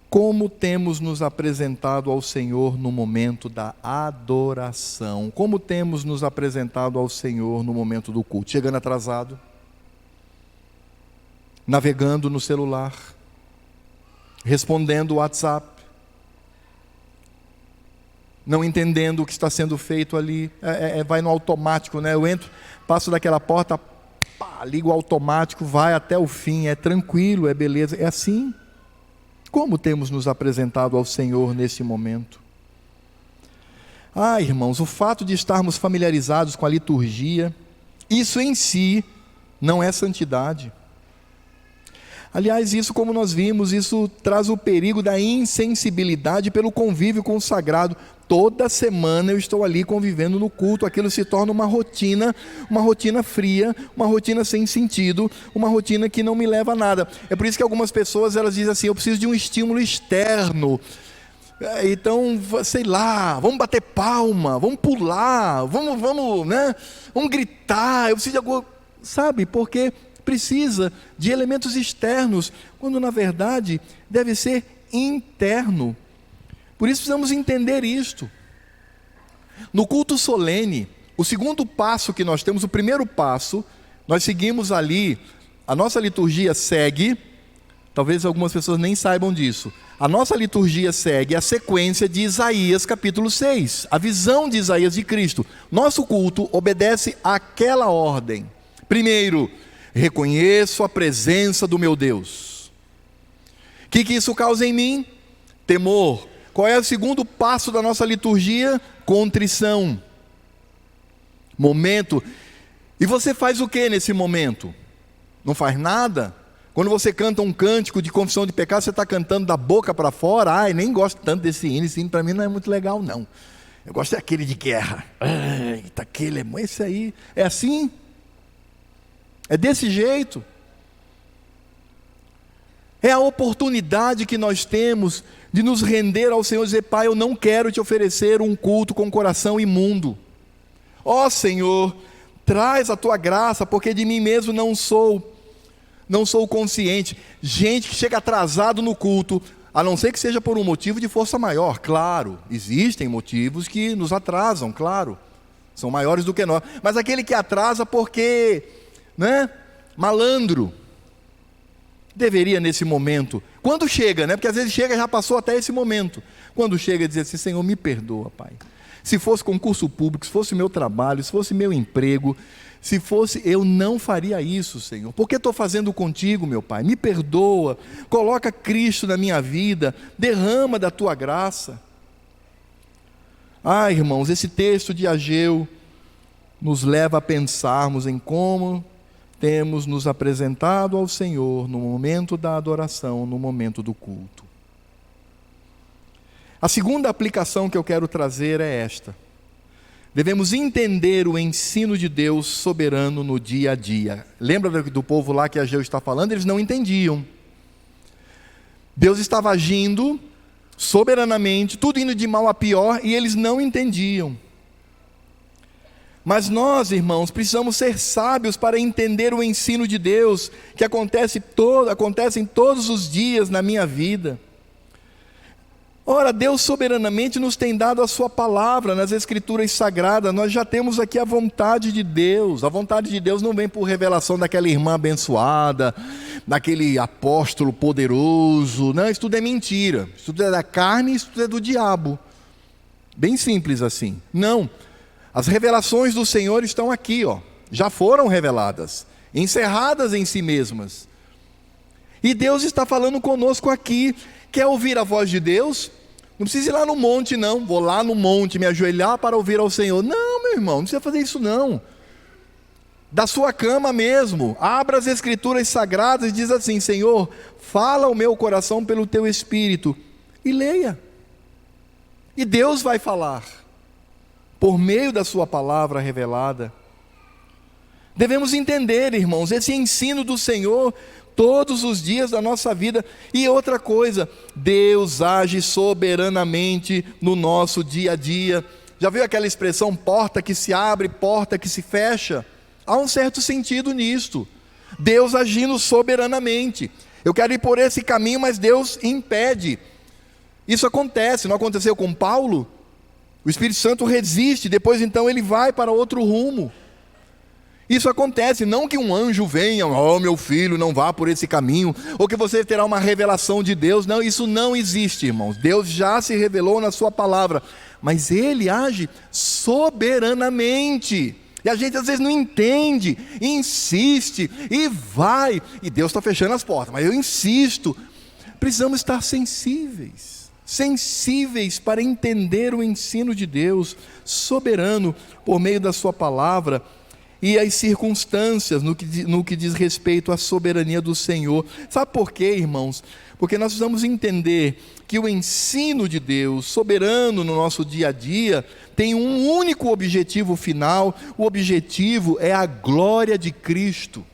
Como temos nos apresentado ao Senhor no momento da adoração? Como temos nos apresentado ao Senhor no momento do culto? Chegando atrasado? Navegando no celular? Respondendo o WhatsApp? Não entendendo o que está sendo feito ali? Vai no automático, né? Eu entro, passo daquela porta, ligo o automático, vai até o fim, é tranquilo, é beleza, é assim. Como temos nos apresentado ao Senhor nesse momento? Irmãos, o fato de estarmos familiarizados com a liturgia, isso em si não é santidade. Aliás, isso, como nós vimos, isso traz o perigo da insensibilidade pelo convívio com o sagrado. Toda semana eu estou ali convivendo no culto, aquilo se torna uma rotina fria, uma rotina sem sentido, uma rotina que não me leva a nada. É por isso que algumas pessoas, elas dizem assim: eu preciso de um estímulo externo. Então, sei lá, vamos bater palma, vamos pular, vamos gritar, eu preciso de alguma... Sabe, porque precisa de elementos externos, quando na verdade deve ser interno. Por isso precisamos entender isto. No culto solene, o segundo passo que nós temos, o primeiro passo, nós seguimos ali, a nossa liturgia segue, talvez algumas pessoas nem saibam disso, a nossa liturgia segue a sequência de Isaías capítulo 6, a visão de Isaías de Cristo. Nosso culto obedece àquela ordem. Primeiro, reconheço a presença do meu Deus. O que isso causa em mim? Temor. Qual é o segundo passo da nossa liturgia? Contrição. Momento. E você faz o que nesse momento? Não faz nada? Quando você canta um cântico de confissão de pecado, você está cantando da boca para fora? Nem gosto tanto desse hino. Esse hino para mim não é muito legal, não. Eu gosto daquele de guerra. Esse aí. É assim? É desse jeito. É a oportunidade que nós temos de nos render ao Senhor e dizer: Pai, eu não quero te oferecer um culto com coração imundo. Ó Senhor, traz a tua graça, porque de mim mesmo não sou. não sou consciente. Gente que chega atrasado no culto, a não ser que seja por um motivo de força maior, claro, existem motivos que nos atrasam, claro, são maiores do que nós, mas aquele que atrasa porque, né, malandro, deveria nesse momento, quando chega, né, porque às vezes chega, já passou até esse momento, quando chega dizer assim: Senhor, me perdoa, Pai, se fosse concurso público, se fosse meu trabalho, se fosse meu emprego, se fosse, eu não faria isso, Senhor, porque estou fazendo contigo, meu Pai, me perdoa, coloca Cristo na minha vida, derrama da tua graça. Irmãos, esse texto de Ageu nos leva a pensarmos em como temos nos apresentado ao Senhor no momento da adoração, no momento do culto. A segunda aplicação que eu quero trazer é esta: devemos entender o ensino de Deus soberano no dia a dia. Lembra do povo lá que Ageu está falando? Eles não entendiam. Deus estava agindo soberanamente, tudo indo de mal a pior, e eles não entendiam. Mas nós, irmãos, precisamos ser sábios para entender o ensino de Deus, que acontece em todos os dias na minha vida. Ora, Deus soberanamente nos tem dado a sua palavra nas Escrituras Sagradas. Nós já temos aqui a vontade de Deus. A vontade de Deus não vem por revelação daquela irmã abençoada, daquele apóstolo poderoso. Não, isso tudo é mentira. Isso tudo é da carne, isso tudo é do diabo. Bem simples assim. Não. As revelações do Senhor estão aqui, já foram reveladas, encerradas em si mesmas. E Deus está falando conosco aqui. Quer ouvir a voz de Deus? Não precisa ir lá no monte, não. Vou lá no monte me ajoelhar para ouvir ao Senhor. Não, meu irmão, não precisa fazer isso não. Da sua cama mesmo, abra as Escrituras Sagradas e diz assim: Senhor, fala ao meu coração pelo teu Espírito, e leia. E Deus vai falar, por meio da sua palavra revelada. Devemos entender, irmãos, esse ensino do Senhor todos os dias da nossa vida. E outra coisa, Deus age soberanamente no nosso dia a dia. Já viu aquela expressão, porta que se abre, porta que se fecha? Há um certo sentido nisto. Deus agindo soberanamente. Eu quero ir por esse caminho, mas Deus impede. Isso acontece, não aconteceu com Paulo? O Espírito Santo resiste, depois então ele vai para outro rumo. Isso acontece, não que um anjo venha: meu filho, não vá por esse caminho, ou que você terá uma revelação de Deus. Não, isso não existe, irmãos. Deus já se revelou na sua palavra, mas Ele age soberanamente, e a gente às vezes não entende, insiste, e vai, e Deus está fechando as portas, mas eu insisto. Precisamos estar sensíveis para entender o ensino de Deus, soberano, por meio da sua palavra, e as circunstâncias no que diz respeito à soberania do Senhor. Sabe por quê, irmãos? Porque nós precisamos entender que o ensino de Deus, soberano no nosso dia a dia, tem um único objetivo final. O objetivo é a glória de Cristo.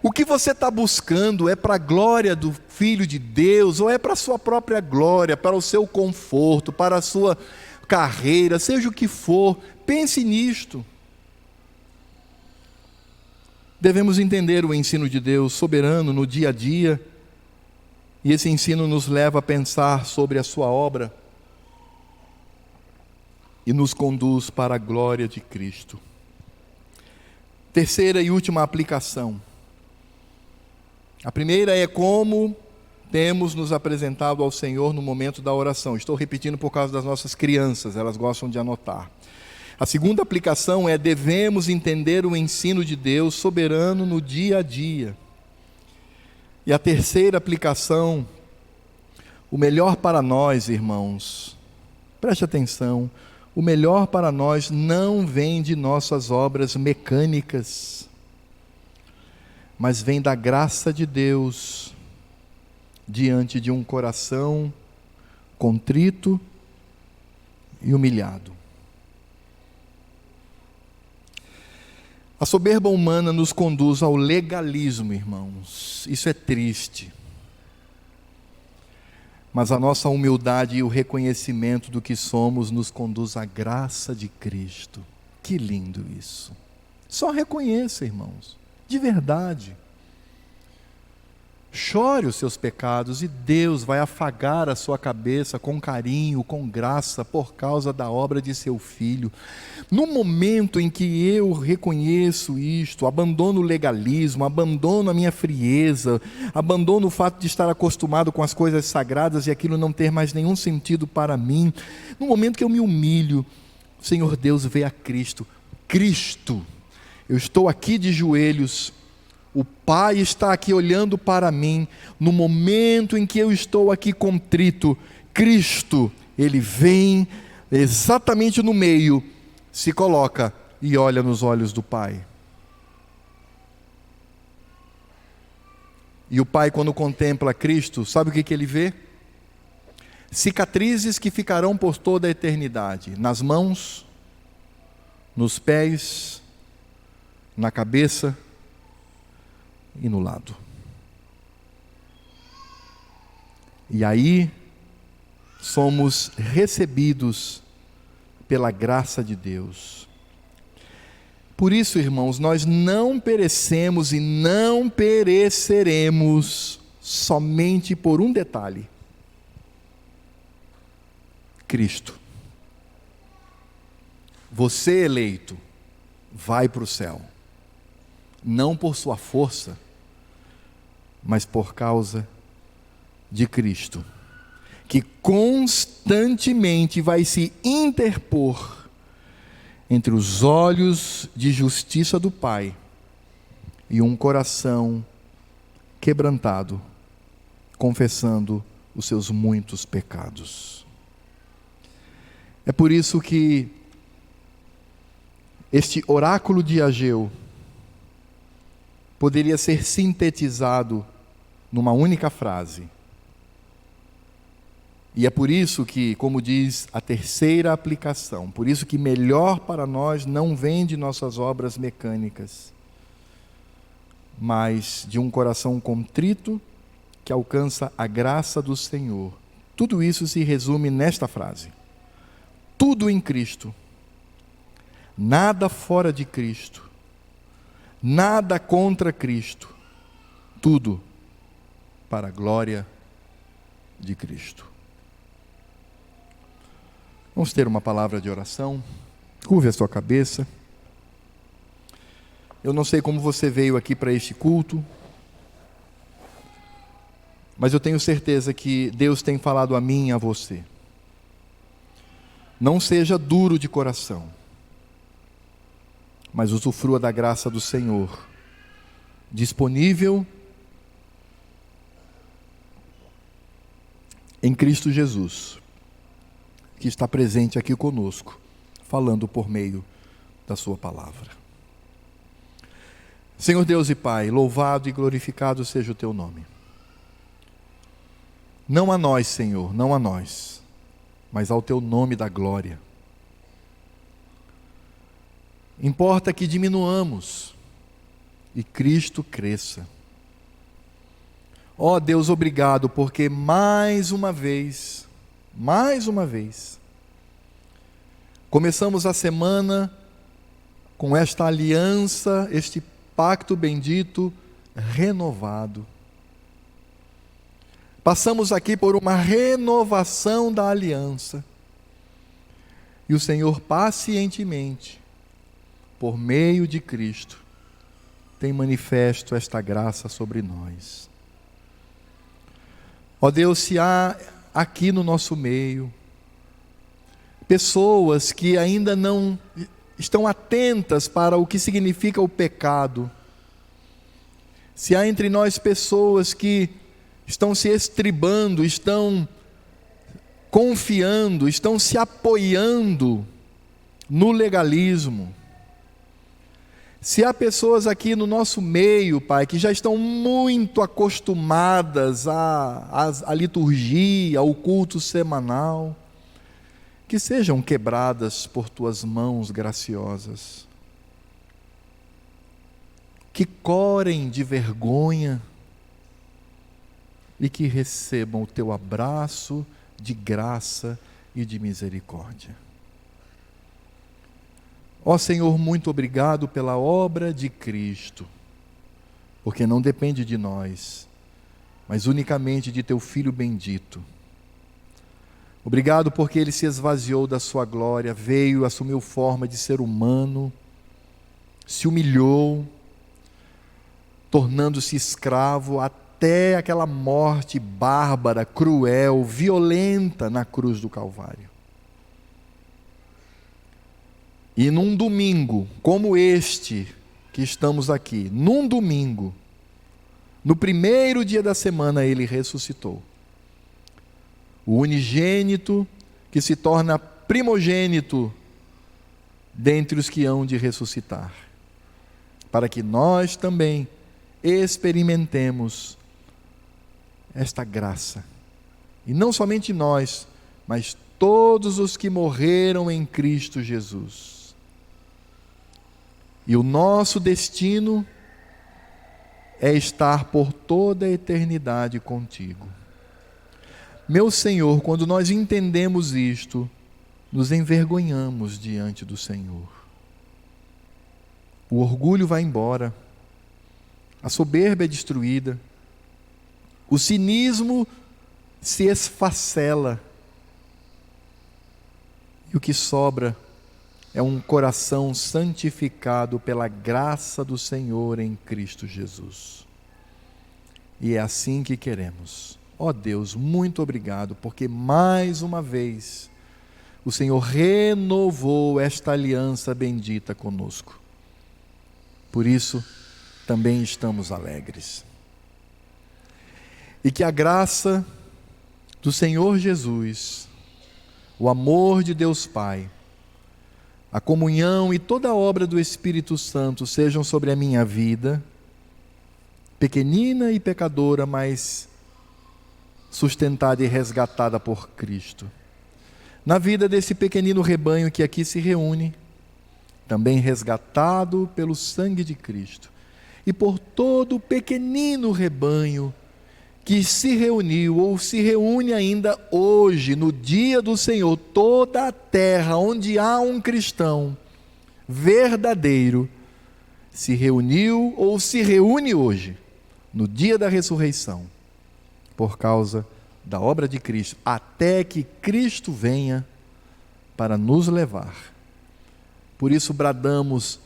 O que você está buscando é para a glória do Filho de Deus, ou é para a sua própria glória, para o seu conforto, para a sua carreira, seja o que for? Pense nisto. Devemos entender o ensino de Deus soberano no dia a dia, e esse ensino nos leva a pensar sobre a sua obra e nos conduz para a glória de Cristo. Terceira e última aplicação. A primeira é como temos nos apresentado ao Senhor no momento da oração. Estou repetindo por causa das nossas crianças, elas gostam de anotar. A segunda aplicação é: devemos entender o ensino de Deus soberano no dia a dia. E a terceira aplicação, o melhor para nós, irmãos, preste atenção, o melhor para nós não vem de nossas obras mecânicas, mas vem da graça de Deus, diante de um coração contrito e humilhado. A soberba humana nos conduz ao legalismo, irmãos. Isso é triste. Mas a nossa humildade e o reconhecimento do que somos nos conduz à graça de Cristo. Que lindo isso. Só reconheça, irmãos, de verdade. Chore os seus pecados e Deus vai afagar a sua cabeça com carinho, com graça, por causa da obra de seu Filho. No momento em que eu reconheço isto, abandono o legalismo, abandono a minha frieza, abandono o fato de estar acostumado com as coisas sagradas e aquilo não ter mais nenhum sentido para mim, no momento que eu me humilho, o Senhor Deus vê a Cristo. Cristo, eu estou aqui de joelhos, o Pai está aqui olhando para mim, no momento em que eu estou aqui contrito, Cristo, Ele vem exatamente no meio, se coloca e olha nos olhos do Pai. E o Pai, quando contempla Cristo, sabe o que ele vê? Cicatrizes que ficarão por toda a eternidade, nas mãos, nos pés, na cabeça e no lado. E aí somos recebidos pela graça de Deus. Por isso, irmãos, nós não perecemos e não pereceremos somente por um detalhe: Cristo. Você, eleito, vai para o céu, não por sua força, mas por causa de Cristo, que constantemente vai se interpor entre os olhos de justiça do Pai e um coração quebrantado, confessando os seus muitos pecados. É por isso que este oráculo de Ageu poderia ser sintetizado numa única frase. E é por isso que, como diz a terceira aplicação, por isso que melhor para nós não vem de nossas obras mecânicas, mas de um coração contrito que alcança a graça do Senhor. Tudo isso se resume nesta frase: tudo em Cristo, nada fora de Cristo, nada contra Cristo, tudo para a glória de Cristo. Vamos ter uma palavra de oração. Curve a sua cabeça. Eu não sei como você veio aqui para este culto, mas eu tenho certeza que Deus tem falado a mim e a você. Não seja duro de coração, mas usufrua da graça do Senhor, disponível em Cristo Jesus, que está presente aqui conosco, falando por meio da sua palavra. Senhor Deus e Pai, louvado e glorificado seja o teu nome. Não a nós, Senhor, não a nós, mas ao teu nome da glória. Importa que diminuamos e Cristo cresça. Ó Deus, obrigado, porque mais uma vez, começamos a semana com esta aliança, este pacto bendito renovado. Passamos aqui por uma renovação da aliança. E o Senhor pacientemente, por meio de Cristo, tem manifesto esta graça sobre nós. Ó Deus, se há aqui no nosso meio pessoas que ainda não estão atentas para o que significa o pecado, se há entre nós pessoas que estão se estribando, estão confiando, estão se apoiando no legalismo, se há pessoas aqui no nosso meio, Pai, que já estão muito acostumadas à liturgia, ao culto semanal, que sejam quebradas por tuas mãos graciosas, que corem de vergonha e que recebam o teu abraço de graça e de misericórdia. Ó Senhor, muito obrigado pela obra de Cristo, porque não depende de nós, mas unicamente de teu Filho bendito. Obrigado porque ele se esvaziou da sua glória, veio, assumiu forma de ser humano, se humilhou, tornando-se escravo até aquela morte bárbara, cruel, violenta na cruz do Calvário. E num domingo como este que estamos aqui, num domingo, no primeiro dia da semana, ele ressuscitou. O unigênito que se torna primogênito dentre os que hão de ressuscitar, para que nós também experimentemos esta graça. E não somente nós, mas todos os que morreram em Cristo Jesus. E o nosso destino é estar por toda a eternidade contigo. Meu Senhor, quando nós entendemos isto, nos envergonhamos diante do Senhor. O orgulho vai embora, a soberba é destruída, o cinismo se esfacela, e o que sobra é um coração santificado pela graça do Senhor em Cristo Jesus. E é assim que queremos. Ó Deus, muito obrigado, porque mais uma vez o Senhor renovou esta aliança bendita conosco. Por isso, também estamos alegres. E que a graça do Senhor Jesus, o amor de Deus Pai, a comunhão e toda a obra do Espírito Santo sejam sobre a minha vida, pequenina e pecadora, mas sustentada e resgatada por Cristo. Na vida desse pequenino rebanho que aqui se reúne, também resgatado pelo sangue de Cristo, e por todo o pequenino rebanho que se reuniu ou se reúne ainda hoje, no dia do Senhor, toda a terra onde há um cristão verdadeiro, se reuniu ou se reúne hoje, no dia da ressurreição, por causa da obra de Cristo, até que Cristo venha para nos levar. Por isso bradamos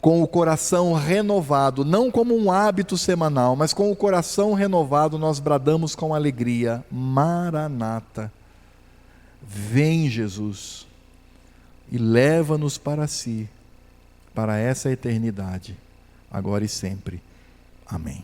com o coração renovado, não como um hábito semanal, mas com o coração renovado nós bradamos com alegria: Maranata, vem Jesus, e leva-nos para si, para essa eternidade, agora e sempre. Amém.